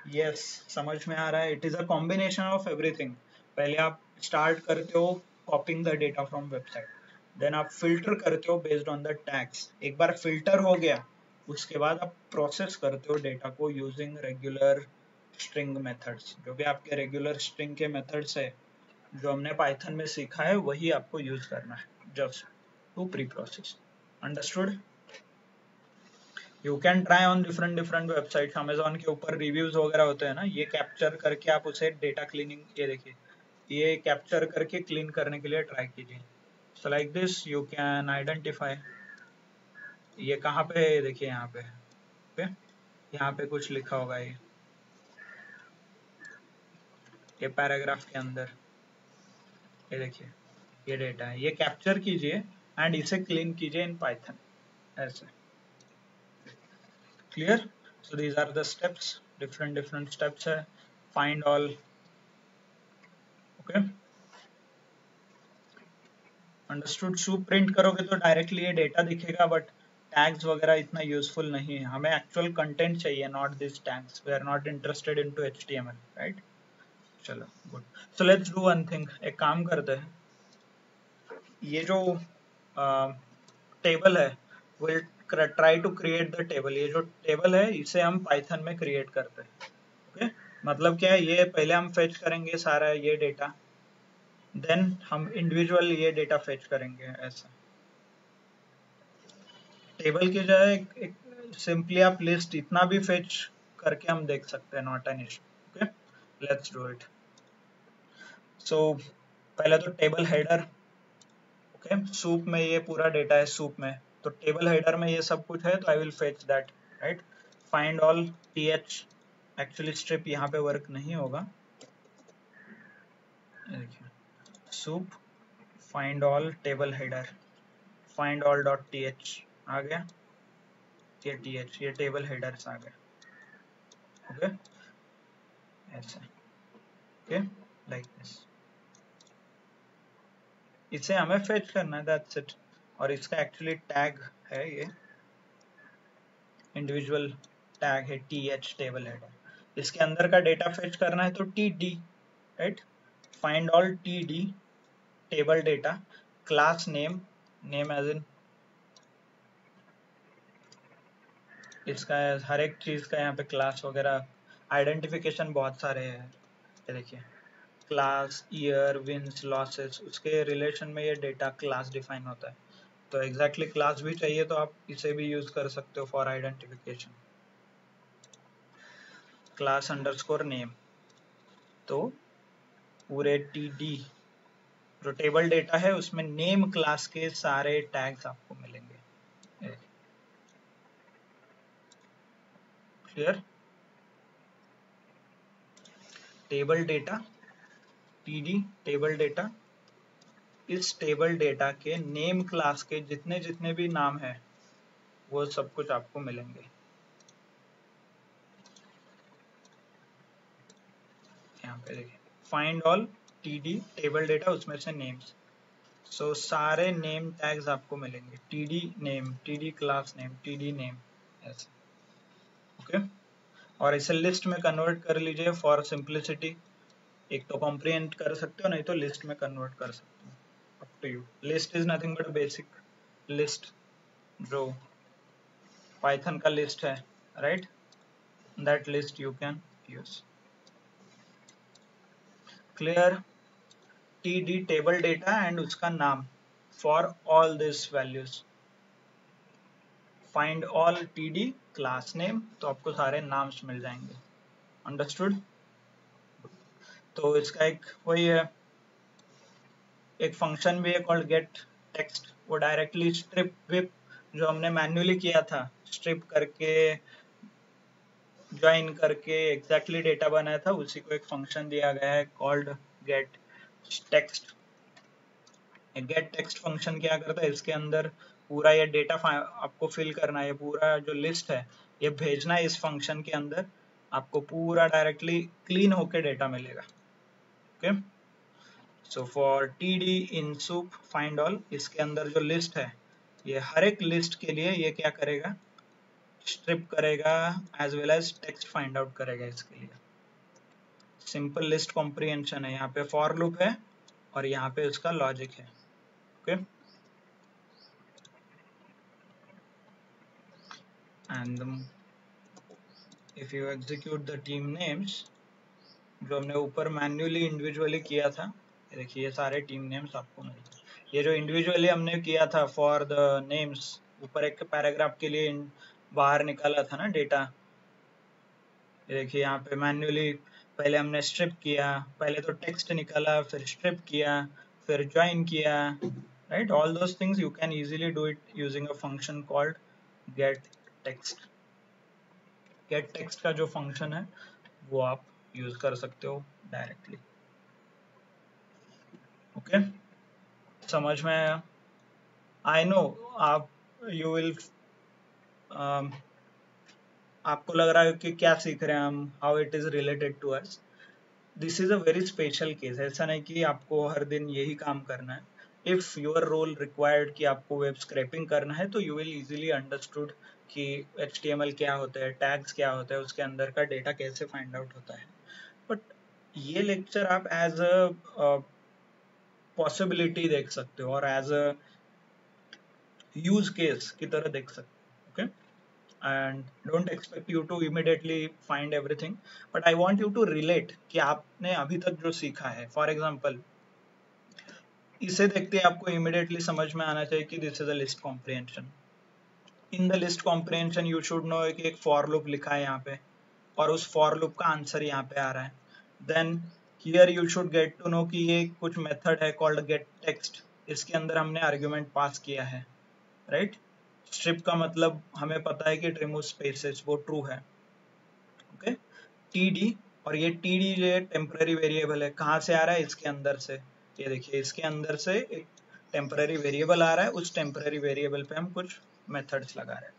yes, समझ में आ रहा है। It is a combination of everything. पहले आप स्टार्ट करते हो copying the data from website, then आप फिल्टर करते हो बेस्ड ऑन द टैग्स। एक बार फिल्टर हो गया उसके बाद आप प्रोसेस करते हो डेटा को यूजिंग रेगुलर स्ट्रिंग मेथड्स। जो भी आपके रेगुलर स्ट्रिंग के मेथड्स है जो हमने पाइथन में सीखा है वही आपको यूज करना है just to pre process. Understood. You can try on different website. Amazon के ऊपर रिव्यूज वगैरह होते हैं ना, ये कैप्चर करके आप उसे डेटा क्लीनिंग, ये देखिए ये कैप्चर करके क्लीन करने के लिए ट्राई कीजिए। So like this you can identify ये कहाँ पे है, देखिए यहाँ पे, ओके, यहाँ पे कुछ लिखा होगा, ये पैराग्राफ के अंदर, ये देखिए ये डेटा है, ये कैप्चर कीजिए एंड इसे क्लीन कीजिए इन पाइथन ऐसे। Clear, so these are the steps, different steps है। Find all, okay, understood. Soup print करोगे तो डायरेक्टली ये डेटा दिखेगा, बट टैग्स वगैरह इतना यूजफुल नहीं है, हमें एक्चुअल कंटेंट चाहिए, not this tags. We are not interested into HTML, right. चलो good, so let's do one thing, एक काम करते हैं, ये जो टेबल है will try to create the table. ये जो टेबल है इसे हम पाइथन में क्रिएट करते हैं, ओके। मतलब क्या है, ये पहले हम फेच करेंगे सारा ये डेटा, देन हम इंडिविजुअल ये डेटा फेच करेंगे ऐसा। टेबल की जगह एक सिंपली आप लिस्ट इतना भी फेच करके हम देख सकते हैं, not an issue, okay. Let's do it. So पहले तो टेबल हेडर, ओके, सूप में ये पूरा डेटा है, सूप में तो टेबल हेडर में ये सब कुछ है, तो I will fetch that, right. Find all th, actually strip यहाँ पे वर्क नहीं होगा, देखिए soup find all table header, find all dot th आ गया, ये th ये टेबल हेडर्स आ गए, ओके, ऐसे, ओके, लाइक दिस। इसे हमें फेच करना है, दैट्स इट। और इसका एक्चुअली टैग है, ये इंडिविजुअल टैग है th टेबल हेडर। इसके अंदर का डेटा फेच करना है तो td, right, find all td table data, class name, name as in इसका हर एक चीज का यहाँ पे क्लास वगैरह, आइडेंटिफिकेशन बहुत सारे हैं, ये देखिए क्लास, ईयर, विंस, लॉसेस, उसके रिलेशन में ये डेटा क्लास डिफाइन होता है। तो एग्जैक्टली क्लास भी चाहिए तो आप इसे भी यूज कर सकते हो for identification, class underscore name. तो पूरे टीडी जो टेबल डेटा है उसमें नेम क्लास के सारे टैग्स आपको मिलेंगे। Clear? Table data, TD table data, इस टेबल डेटा के नेम क्लास के जितने जितने भी नाम है वो सब कुछ आपको मिलेंगे। यहाँ पे देखिए find all TD table data, उसमें से नेम्स। सो सारे नेम टैग्स आपको मिलेंगे, TD name, TD class name, TD name, ऐसे। ओके, और इसे लिस्ट में कन्वर्ट कर लीजिए फॉर सिंप्लिसिटी। एक तो कॉम्प्रिहेंड कर सकते हो, नहीं तो लिस्ट में कन्वर्ट कर सकते हो, up to you. List is nothing but basic list, जो पाइथन का लिस्ट है, right? That list you can use. Clear? TD table data and उसका नाम for all this values. Find all TD class name, तो आपको सारे नाम्स मिल जाएंगे। Understood? तो इसका एक वही है, एक फंक्शन भी है कॉल्ड गेट टेक्स्ट, वो डायरेक्टली स्ट्रिप विप जो हमने मैन्युअली किया था, स्ट्रिप करके ज्वाइन करके एग्जैक्टली डेटा बनाया था, उसी को एक फंक्शन दिया गया है called gate text. Gate text function क्या करता है, इसके अंदर पूरा ये डेटा आपको फिल करना है, ये पूरा जो लिस्ट है ये भेजना है इस फंक्शन के अंदर, आपको पूरा डायरेक्टली क्लीन होके डेटा मिलेगा। Okay, so for TD in soup find all, इसके अंदर जो लिस्ट है ये हर एक लिस्ट के लिए ये क्या करेगा, स्ट्रिप करेगा as well as text find out करेगा इसके लिए। सिंपल लिस्ट कॉम्प्रिहेंशन है, यहाँ पे फॉर लूप है और यहाँ पे उसका लॉजिक है। Okay, and if you execute the team names, जो हमने ऊपर मैन्युअली इंडिविजुअली किया था, देखिए ये सारे टीम नेम्स आपको मिलते हैं। ये जो इंडिविजुअली हमने किया था फॉर द नेम्स, ऊपर एक पैराग्राफ के लिए बाहर निकाला था ना डेटा, देखिए यहाँ पे मैन्युअली पहले हमने स्ट्रिप किया, पहले तो टेक्स्ट निकाला, फिर स्ट्रिप किया, फिर ज्वाइन किया, right? All those things you can easily do it using a function called gate text. Gate text का जो फंक्शन है वो आप यूज कर सकते हो डायरेक्टली। ओके, समझ में आया? आई नो आप यू विल आपको लग रहा है कि क्या सीख रहे हैं हम, how it is related to us. This is a very special case, ऐसा नहीं कि आपको हर दिन यही काम करना है। इफ योर रोल रिक्वायर्ड कि आपको वेब स्क्रैपिंग करना है तो यू विल इजीली अंडरस्टूड कि HTML क्या होता है, टैग्स क्या होता है, उसके अंदर का डेटा कैसे फाइंड आउट होता है। बट ये लेक्चर आप एज अ पॉसिबिलिटी देख सकते हो और एज अ यूज केस की तरह देख सकते हो। Okay, and don't expect you to immediately find everything, but I want you to relate कि आपने अभी तक जो सीखा है। फॉर एग्जाम्पल इसे देखते ही आपको immediately समझ में आना चाहिए कि this is a list comprehension. In the list comprehension you should know कि एक फॉर लूप लिखा है यहाँ पे और उस फॉर लूप का आंसर यहाँ पे आ रहा है। Then here you should get to know कि ये कुछ मेथड है कॉल्ड गेट टेक्स्ट, इसके अंदर हमने आर्ग्यूमेंट पास किया है, राइट? स्ट्रिप का मतलब हमें पता है कि रिमूव स्पेसेस, वो ट्रू है। ओके, टीडी, और ये टीडी जो टेम्पररी वेरिएबल है, कहाँ से आ रहा है, इसके अंदर से। ये देखिए इसके अंदर से एक टेम्पररी वेरिएबल आ रहा है, उस टेम्पररी वेरिएबल पे हम कुछ मेथड्स लगा रहे हैं।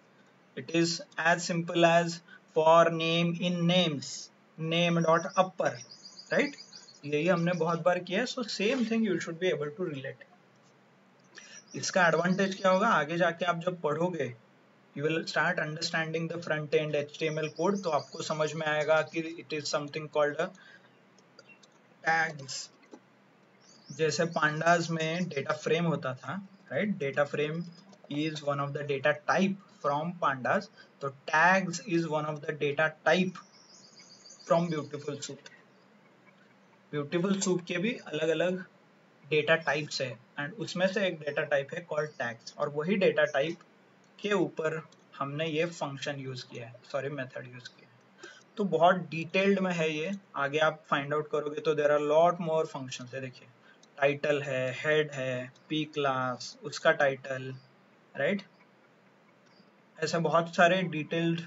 It is as simple as for name in names, name dot upper, right? यही हमने बहुत बार किया है। So same thing you should be able to relate. इसका एडवांटेज क्या होगा, आगे जाके आप जब पढ़ोगे you will start understanding the front end HTML code, तो आपको समझ में आएगा कि it is something called a tags। जैसे pandas में data frame होता था, right? data frame is one of the data type from pandas, तो tags is one of the data type from beautiful soup। beautiful soup के भी अलग अलग data types है, एंड उसमें से एक डेटा टाइप है कॉल्ड टैग्स, और वही डेटा टाइप के ऊपर हमने ये फंक्शन यूज किया है, सॉरी मेथड यूज किया है। तो बहुत डिटेल्ड में है ये, आगे आप फाइंड आउट करोगे तो there are lot more function है। देखिए टाइटल है, हेड है, पी क्लास, उसका टाइटल, राइट, ऐसे बहुत सारे डिटेल्ड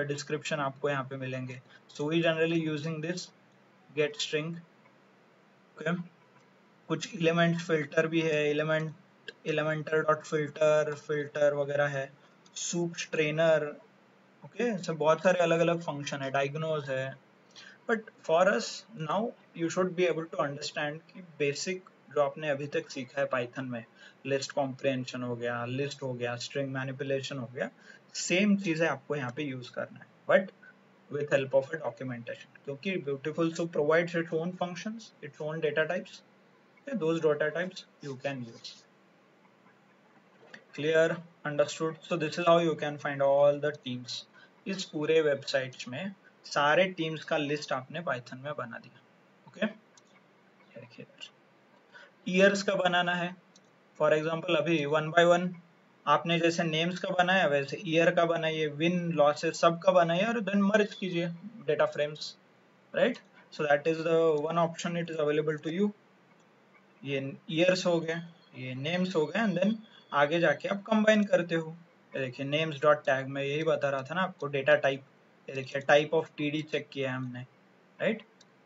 डिस्क्रिप्शन आपको यहाँ पे मिलेंगे। So we generally using this get string. Okay, कुछ एलिमेंट फिल्टर भी है, एलिमेंटर डॉट फिल्टर, फिल्टर वगैरह है, सूप स्ट्रेनर। ओके, ऐसे बहुत सारे अलग अलग फंक्शन है, डायग्नोज है। But for us now you should be able to understand कि बेसिक जो आपने अभी तक सीखा है पाइथन में, लिस्ट कॉम्प्रिहेंशन हो गया, लिस्ट हो गया, स्ट्रिंग मैनिपुलेशन हो गया, सेम चीजें आपको यहाँ पे यूज करना है, but with help of a documentation, क्योंकि Beautiful Soup provides its own functions, its own data types. Okay, those data types you can use. Clear? Understood? So this is how you can find all the teams. इस पूरे website में सारे teams का list आपने Python में बना दिया। Okay, देखिए ईयर्स का बनाना है, फॉर एग्जांपल अभी वन बाय वन आपने जैसे नेम्स का बनाया वैसे ईयर का बनाइए, विन लॉसेस सब का बनाइए, और देन मर्ज कीजिए data frames, right. So that is the one option it is available to you. ये ईयर्स हो गए, ये नेम्स हो गए, एंड देन आगे जाके आप कंबाइन करते हो। ये देखिए नेम्स डॉट टैग में यही बता रहा था ना आपको, डेटा टाइप, ये देखिए टाइप ऑफ टीडी चेक किया है हमने, राइट।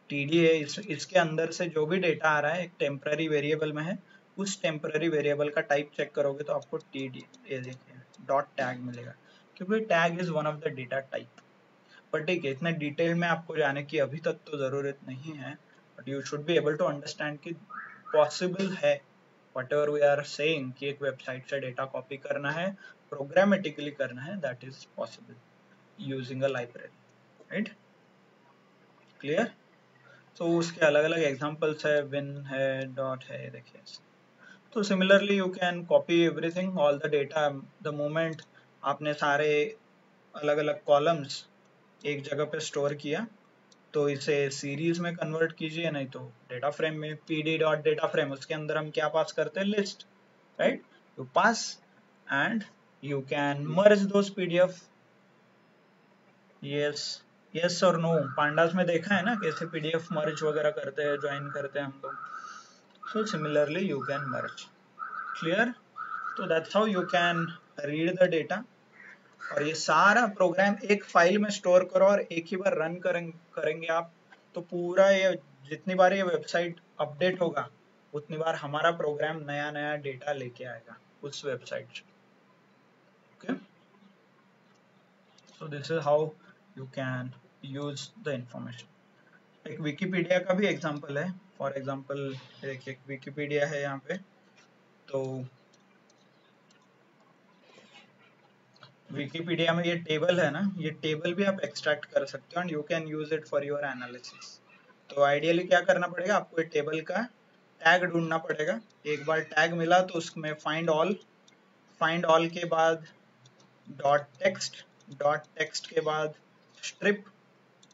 टीडी है, इसके अंदर से जो भी डेटा आ रहा है एक टेम्पररी वेरिएबल में है, उस टेम्पररी वेरिएबल का टाइप चेक करोगे तो आपको टीडी, ये देखिए डॉट टैग मिलेगा, क्योंकि tag is one of the data type. पर ठीक है, इतने डिटेल में आपको जाने की अभी तक तो जरूरत नहीं है, but you should be able to understand कि पॉसिबल है whatever we are saying कि एक वेबसाइट से डेटा कॉपी करना है, प्रोग्रामेटिकली करना है, that is possible using a library, right. Clear? तो उसके अलग अलग एग्जांपल्स है, विन है, डॉट है, देखिए। तो similarly you can copy everything, all the data, the moment आपने सारे अलग अलग कॉलम्स एक जगह पे स्टोर किया तो इसे सीरीज में कन्वर्ट कीजिए, नहीं तो डेटा फ्रेम में, pd डॉट डेटा फ्रेम, उसके अंदर हम क्या पास करते हैं, list, right. You pass and you can merge those PDF. Yes, yes और नो, पांडास में देखा है ना कैसे पीडीएफ मर्ज वगैरह करते हैं, ज्वाइन करते हैं हम लोग। So similarly you can merge. Clear? तो that's how you can read the data, और ये सारा प्रोग्राम एक फाइल में स्टोर करो और एक ही बार रन करेंगे आप, तो पूरा ये जितनी बार ये वेबसाइट अपडेट होगा उतनी बार हमारा प्रोग्राम नया नया डेटा लेके आएगा उस वेबसाइट से। Okay, so this is how you can use the information. एक विकिपीडिया का भी एग्जांपल है, फॉर एग्जांपल देखिए विकिपीडिया है यहाँ पे, तो विकिपीडिया में ये टेबल है ना, ये टेबल भी आप एक्सट्रैक्ट कर सकते हो and you can use it for your analysis. तो आइडियली क्या करना पड़ेगा आपको, एक टेबल का टैग ढूंढना पड़ेगा। एक बार टैग मिला तो उसमें फाइंड ऑल के बाद डॉट टेक्स्ट के बाद स्ट्रिप,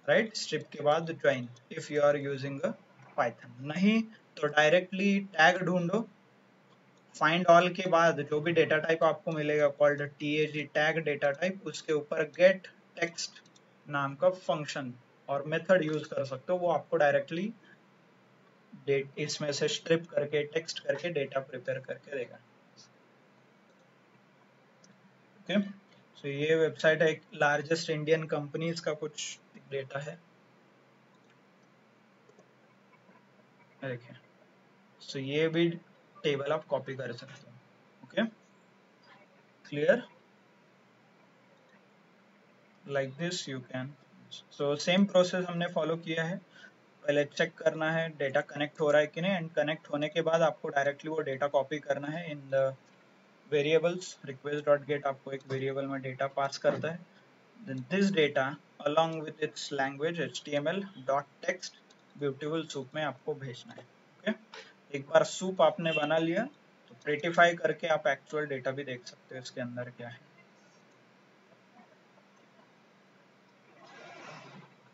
राइट, स्ट्रिप के बाद join, if you are using a Python. नहीं तो डायरेक्टली टैग ढूंढो, फाइंड ऑल के बाद जो भी डेटा टाइप आपको मिलेगा called tag, tag data type, उसके ऊपर गेट टेक्स्ट नाम का फंक्शन और मेथड यूज कर सकते हो, वो आपको डायरेक्टली इसमें से स्ट्रिप करके टेक्स्ट करके डेटा प्रिपेयर करके देगा। ओके, सो ये वेबसाइट है, एक लार्जेस्ट इंडियन कंपनीज का कुछ डेटा है, देखिए। सो ये भी टेबल आप कॉपी कर सकते हो। Okay, clear? Like this you can. So same process हमने फॉलो किया है, पहले चेक करना है डेटा कनेक्ट हो रहा है कि नहीं, एंड कनेक्ट होने के बाद आपको डायरेक्टली वो डेटा कॉपी करना है in the variables. Request dot gate आपको एक वेरिएबल में डेटा पास करता है, then this data along with its language HTML dot text beautiful soup में आपको भेजना है। ओके, एक बार सूप आपने बना लिया तो प्रेटिफाई करके आप एक्चुअल डेटा भी देख सकते हो इसके अंदर क्या है,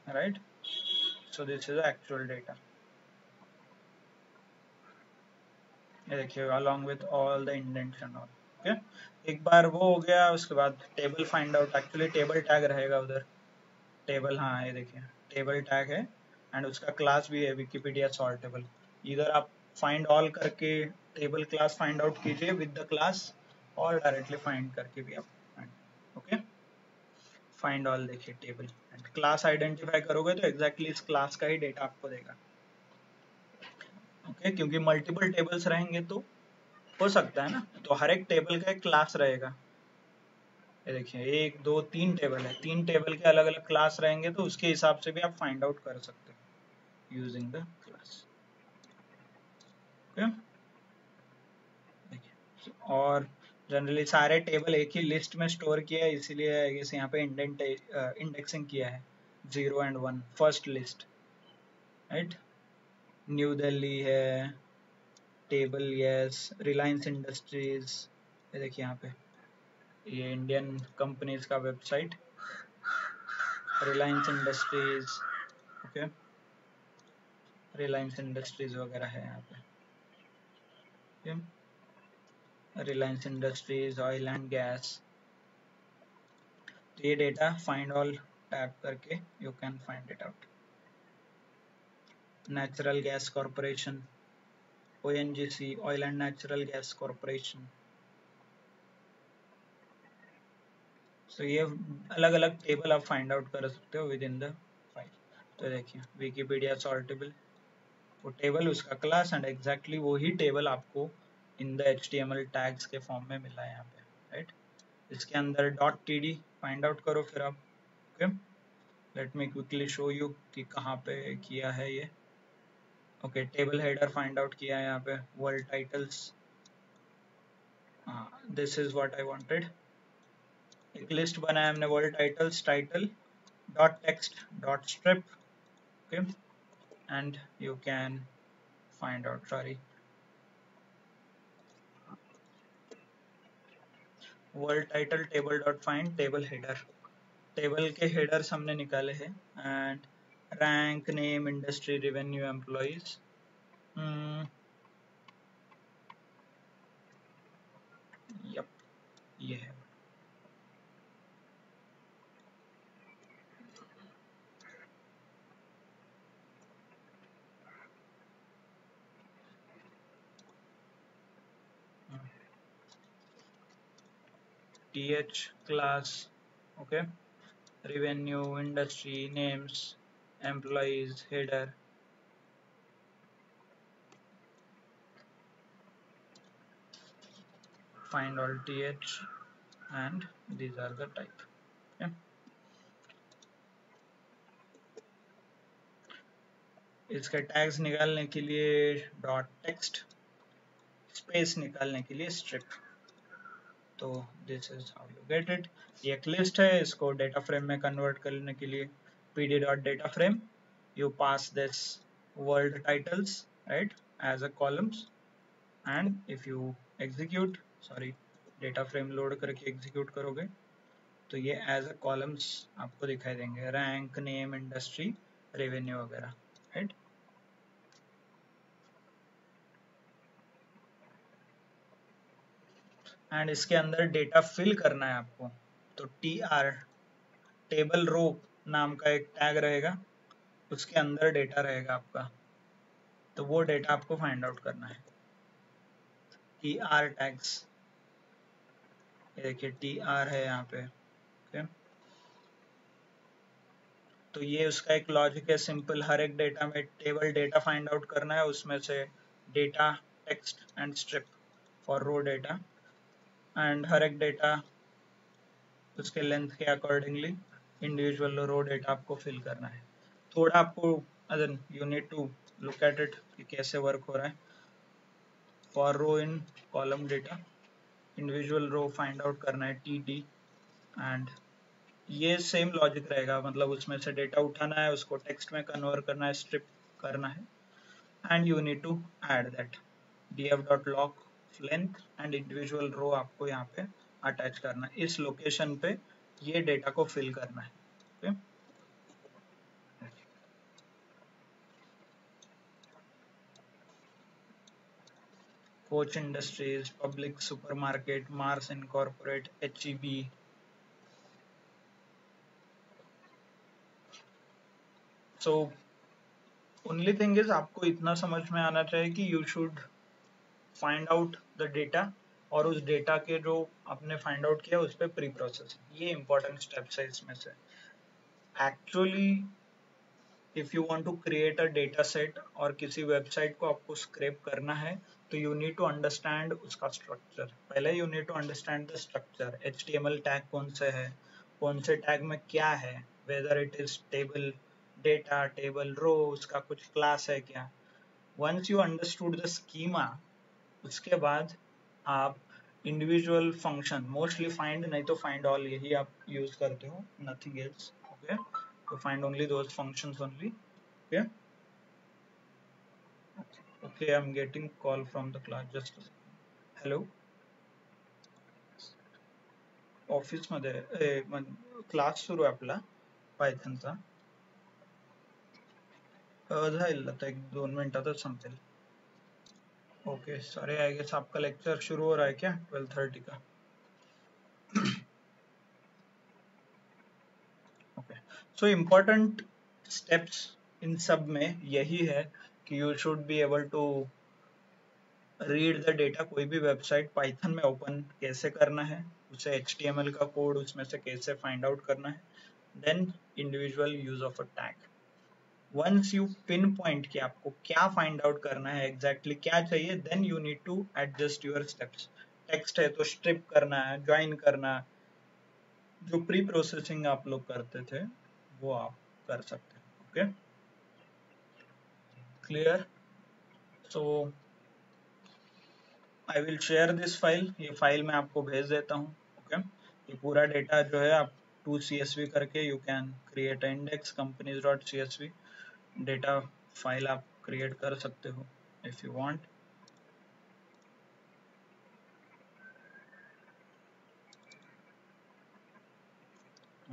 right. So this is actual data. ये देखिए along with all the indents and all. Okay, एक बार वो हो गया, उसके बाद table find out, actually table tag रहेगा उधर, टेबल, हाँ ये देखिए टेबल टैग है एंड उसका क्लास भी है विकिपीडिया सॉर्टेबल। इधर आप फाइंड ऑल करके टेबल क्लास फाइंड आउट कीजिए विद द क्लास, और डायरेक्टली फाइंड करके भी आप, ओके, फाइंड ऑल देखिए टेबल एंड क्लास आइडेंटिफाई करोगे तो एग्जैक्टली इस क्लास का ही डेटा आपको देगा। ओके, क्योंकि मल्टीपल टेबल्स रहेंगे तो हो सकता है ना, तो हर एक टेबल का एक क्लास रहेगा। ये देखिए एक दो तीन टेबल है, तीन टेबल के अलग अलग क्लास रहेंगे तो उसके हिसाब से भी आप फाइंड आउट कर सकते हो यूजिंग द क्लास। ओके, देखिए और जनरली सारे टेबल एक ही लिस्ट में स्टोर किया है, इसीलिए इस यहाँ पे इंडेक्सिंग किया है 0 and 1 first list, right. New Delhi है टेबल, यस, रिलायंस इंडस्ट्रीज, ये देखिए यहाँ पे ये इंडियन कंपनीज का website, Reliance industries, okay, Reliance industries वगैरह है यहाँ पे, Reliance industries, oil and gas. तो ये डेटा फाइंड ऑल टैप करके you can find it out. Natural gas corporation, ONGC, oil and natural gas corporation. तो ये अलग अलग टेबल आप फाइंड आउट कर सकते हो विद इन द फाइल। तो देखिए विकिपीडिया सॉर्टेबल, वो टेबल उसका क्लास एंड एग्जैक्टली वही टेबल आपको इन द HTML टैग्स के फॉर्म में मिला है यहाँ पे, राइट। इसके अंदर .td फाइंड आउट करो फिर आप, okay. Let me quickly show you कि कहाँ पे किया है ये। Okay, table header find out किया है यहाँ पे, वर्ल्ड टाइटल्स, हाँ this is what I wanted. एक लिस्ट बनाया हमने, world titles, title dot text dot strip, okay, and you can find out, sorry, world title table dot find table header, table के headers हमने निकाले हैं and rank, name, industry, revenue, employees, yup ये है। TH class, okay, revenue, industry, names, employees, header, find all TH, and these are the type, okay? इसके tags निकालने के लिए डॉट टेक्स्ट, स्पेस निकालने के लिए स्ट्रिप। तो this is how you get it. ये एक लिस्ट है, इसको डेटा फ्रेम में कन्वर्ट करने के लिए pd dot data frame, you pass this world titles, right, as a columns, and if you execute, sorry, data frame load करके execute करोगे तो ये as a columns आपको दिखाई देंगे, रैंक, नेम, इंडस्ट्री, रेवेन्यू वगैरह, राइट। एंड इसके अंदर डेटा फिल करना है आपको, तो TR, टेबल रो नाम का एक टैग रहेगा, उसके अंदर डेटा रहेगा आपका, तो वो डेटा आपको फाइंड आउट करना है। TR टैग्स, ये देखिए TR है यहाँ पे, ओके। तो ये उसका एक लॉजिक है सिंपल, हर एक डेटा में टेबल डेटा फाइंड आउट करना है, उसमें से data, text and strip for row data, and हर एक डेटा उसके लेंथ के अकॉर्डिंगली इंडिविजुअल रो डेटा आपको फिल करना है। थोड़ा आपको other you need to look at it कि कैसे वर्क हो रहा है। For row in column data, individual row find out करना है TD, एंड ये सेम लॉजिक रहेगा, मतलब उसमें से डेटा उठाना है, उसको टेक्स्ट में कन्वर्ट करना है, स्ट्रिप करना है, and you need to add that df.log length and individual row आपको यहाँ पे अटैच करना है, इस लोकेशन पे ये डेटा को फिल करना है, okay? Koch Industries, Public Supermarket, Mars Incorporate, HEB. So only thing is आपको इतना समझ में आना चाहिए कि you should find out the data और उस डेटा के जो आपने फाइंड आउट किया उस पर प्री प्रोसेसिंग, ये इंपॉर्टेंट स्टेप्स है इसमें से। Actually if you want to create a data set और किसी वेबसाइट को आपको स्क्रैप करना है तो यू नीड टू अंडरस्टैंड उसका स्ट्रक्चर। पहले you need to understand the structure, HTML tag कौन से है, कौन से टैग में क्या है, whether it is table data, table row, उसका कुछ क्लास है क्या। Once you understood the schema, उसके बाद आप इंडिविजुअल फंक्शन, मोस्टली फाइंड नहीं तो फाइंड ऑल, यही आप यूज करते हो, नथिंग एल्स। ओके, तो find only those functions only. Okay okay, I am getting call from the class, just hello. Office मध्ये क्लास सुरू आहे आपला पायथनचा, जाईल आता 1-2 मिनिटातच संपेल। ओके सॉरी, आई गेस आपका लेक्चर शुरू हो रहा है क्या 12:30 का? Okay, so important steps in सब में यही है कि you should be able to read the data. कोई भी वेबसाइट पाइथन में ओपन कैसे करना है, उसे HTML का कोड उसमें से कैसे फाइंड आउट करना है, then individual use of a tag. Once you pinpoint कि आपको क्या फाइंड आउट करना है, एग्जैक्टली क्या चाहिए, then you need to adjust your steps. Text है तो स्ट्रिप करना है, ज्वाइन करना, जो प्री प्रोसेसिंग आप लोग करते थे वो आप कर सकते हैं। Okay clear? So I will share this file, ये फाइल मैं आपको भेज देता हूँ। ओके, ये पूरा डेटा जो है आप 2CSV करके you can create index companies.csv data file आप क्रिएट कर सकते हो if you want.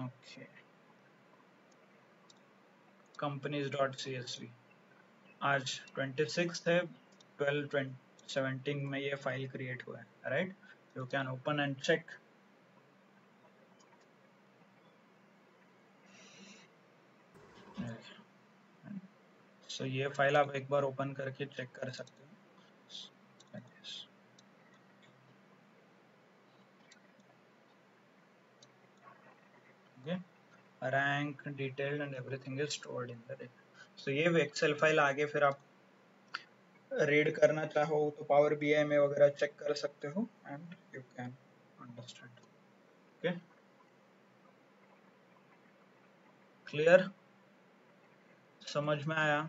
Okay, companies.csv, आज 26 है, 12/2017 में ये फाइल क्रिएट हुआ है, right? You can open and check. So ये फाइल आप एक बार ओपन करके चेक कर सकते हो। Okay, rank detailed and everything is stored in the data. So ये एक्सेल फाइल आगे फिर आप रीड करना चाहो तो पावर BI में वगैरह चेक कर सकते हो and you can understand. Okay clear, समझ में आया?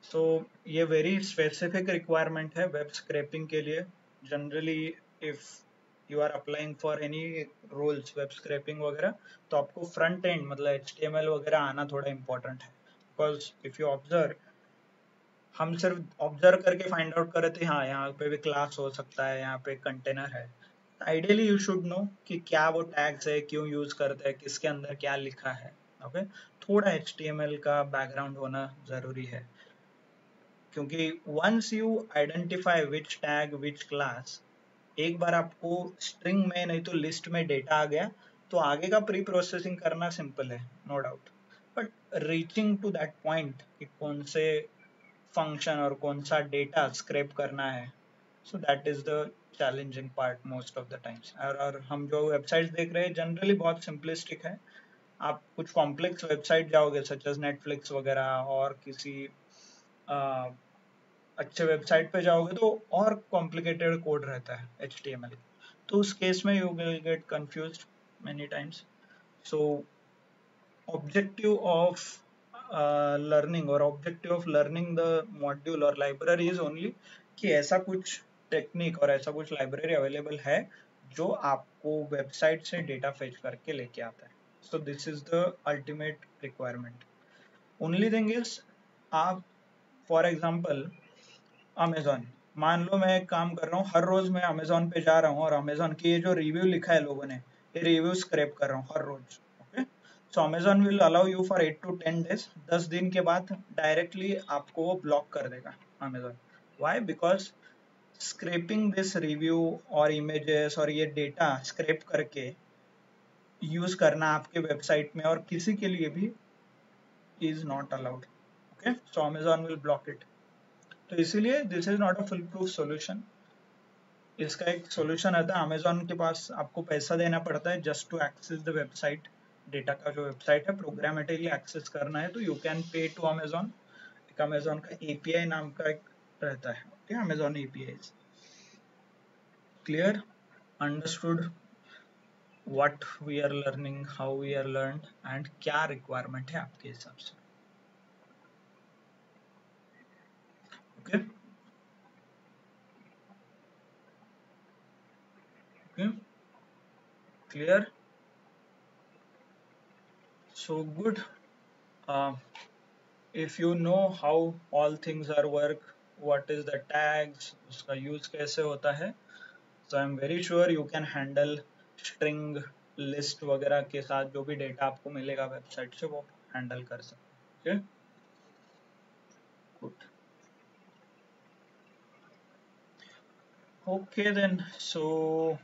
सो ये वेरी स्पेसिफिक रिक्वायरमेंट है वेब स्क्रैपिंग के लिए। Generally if you are applying for any roles web scraping वगैरह, तो आपको फ्रंट एंड मतलब HTML वगैरह आना थोड़ा इंपॉर्टेंट है। बिकॉज इफ यू ऑब्जर्व, हम सिर्फ ऑब्जर्व करके फाइंड आउट कर रहे थे हाँ यहाँ पे भी क्लास हो सकता है, यहाँ पे कंटेनर है। आइडियली यू शुड नो कि क्या वो टैग्स है, क्यों यूज करते हैं, किसके अंदर क्या लिखा है। ओके, थोड़ा HTML का बैकग्राउंड होना जरूरी है, क्योंकि once you identify which tag which class, एक बार आपको स्ट्रिंग में नहीं तो लिस्ट में डेटा आ गया तो आगे का प्री प्रोसेसिंग करना सिंपल है, no doubt. But reaching to that point कि कौन से फंक्शन और कौन सा डेटा स्क्रैप करना है, सो that is the challenging part most of the times. और हम जो वेबसाइट्स देख रहे हैं जनरली बहुत सिंपलिस्टिक है। आप कुछ कॉम्प्लेक्स वेबसाइट जाओगे सच एज नेटफ्लिक्स वगैरह और किसी अच्छे वेबसाइट पे जाओगे तो और कॉम्प्लिकेटेड कोड रहता है HTML, तो उस केस में you will get confused many times. So objective of learning और objective of learning the module और लाइब्रेरी इज ओनली कि ऐसा कुछ टेक्निक और ऐसा कुछ लाइब्रेरी अवेलेबल है जो आपको वेबसाइट से डेटा फेच करके लेके आता है। सो this is the ultimate requirement. Only thing is, आप फॉर एग्जाम्पल अमेजोन, मान लो मैं एक काम कर रहा हूँ, हर रोज मैं अमेजोन पे जा रहा हूँ और अमेजोन की ये जो रिव्यू लिखा है लोगों ने, ये रिव्यू स्क्रैप कर रहा हूँ हर रोज। Okay, so Amazon will allow you for 8 to 10 days, 10 दिन के बाद डायरेक्टली आपको वो ब्लॉक कर देगा Amazon. Why? Because scraping this review और इमेजेस और ये डेटा स्क्रैप करके यूज करना आपके वेबसाइट में और किसी के लिए भी is not allowed. Okay, so Amazon will block it. तो इसीलिए this is not a full proof solution. इसका एक सोल्यूशन आता है, अमेजोन के पास आपको पैसा देना पड़ता है just to access the website. Data का जो वेबसाइट है प्रोग्रामेटिकली एक्सेस करना है तो you can pay to Amazon. एक अमेजोन का एपीआई नाम का एक रहता है. Okay, Amazon API. Clear? Understood what we are learning, how we are learn and क्या रिक्वायरमेंट है आपके हिसाब से. Okay okay, clear. So good. Uh, if you know how all things are work, what is the tags, उसका use कैसे होता है, so I'm very sure you can handle string list वगैरह के साथ जो भी डेटा आपको मिलेगा वेबसाइट से वो हैंडल कर सकते हैं. Good. Okay then, so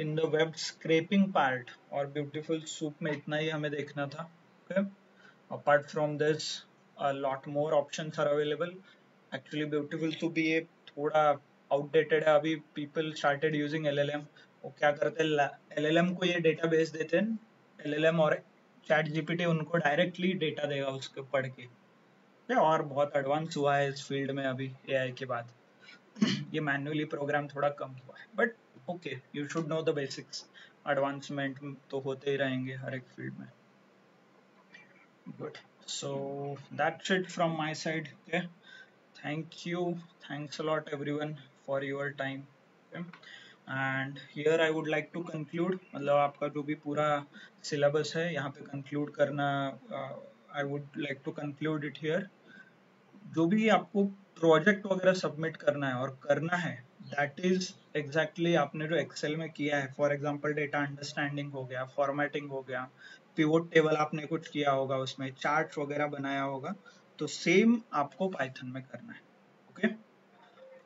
in the web scraping part और beautiful soup में इतना ही हमें देखना था. Okay. Apart from this, a lot more options are available. Actually, beautiful to be एक थोड़ा outdated है अभी. People started using LLM. वो क्या करते हैं, LLM को ये database देते हैं. LLM और चैट जीपीटी उनको डायरेक्टली डेटा देगा उसके पढ़ के. और बहुत एडवांस हुआ है इस फील्ड में अभी एआई के बाद. ये मैन्युअली प्रोग्राम थोड़ा कम हुआ है but okay, you should know the basics. Advancement तो होते ही रहेंगे हर एक फील्ड में. Good. So that's it from my side. Okay. Thank you. Thanks a lot everyone for your time. Okay. And here I would like to conclude. मतलब आपका जो भी पूरा syllabus है यहाँ पे conclude करना. I would like to conclude it here. जो भी आपको प्रोजेक्ट वगैरह सबमिट करना है और करना है दैट इज एग्जैक्टली आपने जो एक्सेल में किया है. फॉर एग्जांपल डेटा अंडरस्टैंडिंग हो गया, फॉर्मेटिंग हो गया, पिवोट टेबल आपने कुछ किया होगा, उसमें चार्ट वगैरह बनाया होगा, तो सेम आपको पाइथन में करना है. ओके,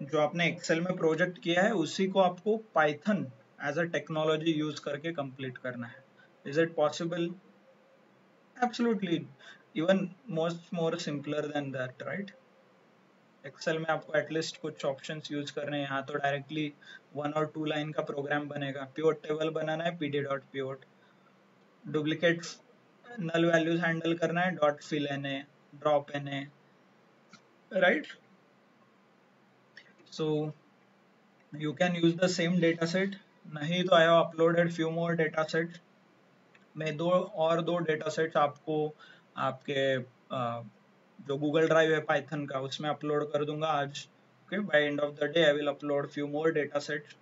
जो आपने एक्सेल में प्रोजेक्ट किया है उसी को आपको Python as a technology use करके कंप्लीट करना है. Is it possible? Absolutely. Even most more simpler than that, right? Excel में आपको एटलीस्ट कुछ ऑप्शंस यूज करने हैं. यहाँ तो डायरेक्टली 1 और 2 लाइन का प्रोग्राम बनेगा. पिवट टेबल बनाना है, pd dot pivot. Duplicate null values handle करना है, dot fill N A, drop N A, right? So you can use the same data set. नहीं तो I have uploaded few more data set. मैं दो data sets आपको आपके जो Google drive है पाइथन का उसमें अपलोड कर दूंगा आज. Okay, by end of the day I will upload few more data sets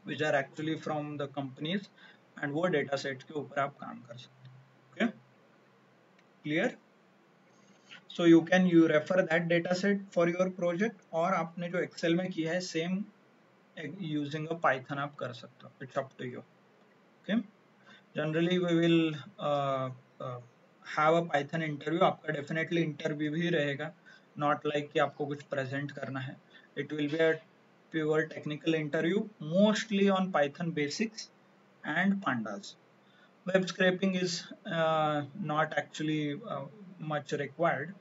which are actually from the companies and वो data sets के ऊपर आप काम कर सकते हैं. Okay, clear? So you refer that data set for your project और आपने जो Excel में किया है same using a Python आप कर सकते हो. It's up to you. Okay, generally we will uh, have a Python interview. आपका definitely interview भी रहेगा, not like कि आपको कुछ present करना है. It will be a pure technical interview, mostly on Python basics and pandas. Web scraping is not actually much required,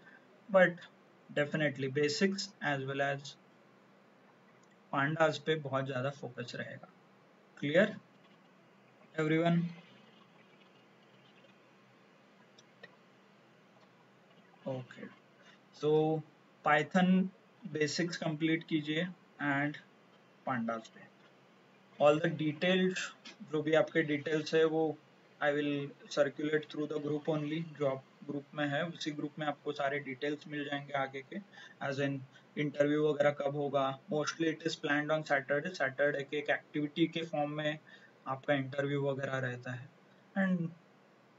but definitely basics as well as pandas पे बहुत ज़्यादा focus रहेगा. Clear, everyone? Okay. So Python basics complete कीजिए and pandas पे. All the details, जो भी आपके details है वो I will circulate through the group only. जो आप ग्रुप में है उसी ग्रुप में आपको सारे डिटेल्स मिल जाएंगे आगे के. एज इन इंटरव्यू वगैरह कब होगा, mostly it is planned on Saturday. Saturday के एक एक्टिविटी के फॉर्म में आपका इंटरव्यू वगैरह रहता है. And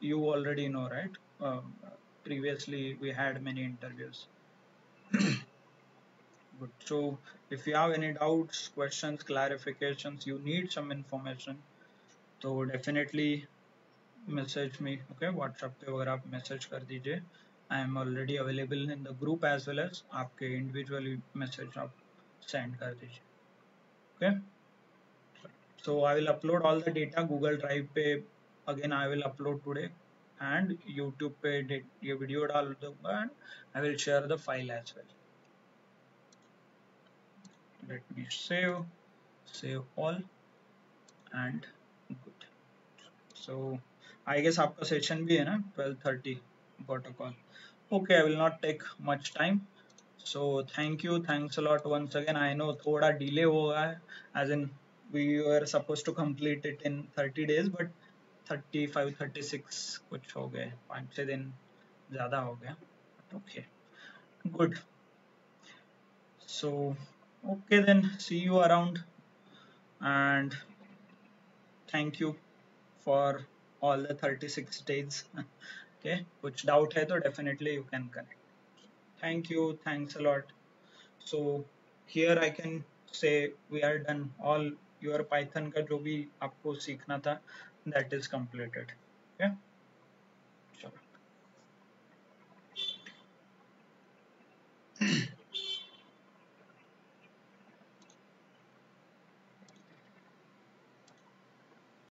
you already know, right? Previously we had many interviews. Good. So if you have any doubts, questions, clarifications, you need some information, तो definitely message me. Okay, WhatsApp पे अगर आप message कर दीजिए I am already available in the group as well as आपके individually message आप send कर दीजिए. Okay. So I will upload all the data Google Drive पे. Again I will upload today and YouTube पे ये video डाल दूंगा and I will share the file as well. Let me save all and good. So I guess आपका session भी है ना 12:30 got a call. Okay, I will not take much time. So thank you, thanks a lot once again. I know थोड़ा delay होगा as in we were supposed to complete it in 30 days but 35 36 कुछ हो गए 5-6 दिन ज़्यादा हो गया. Okay, good. So okay then, see you around and thank you for all the 36 days. Okay, कुछ doubt है तो definitely you can connect. Thank you, thanks a lot. So here I can say we are done. All your Python का जो भी आपको सीखना था that is completed. Okay.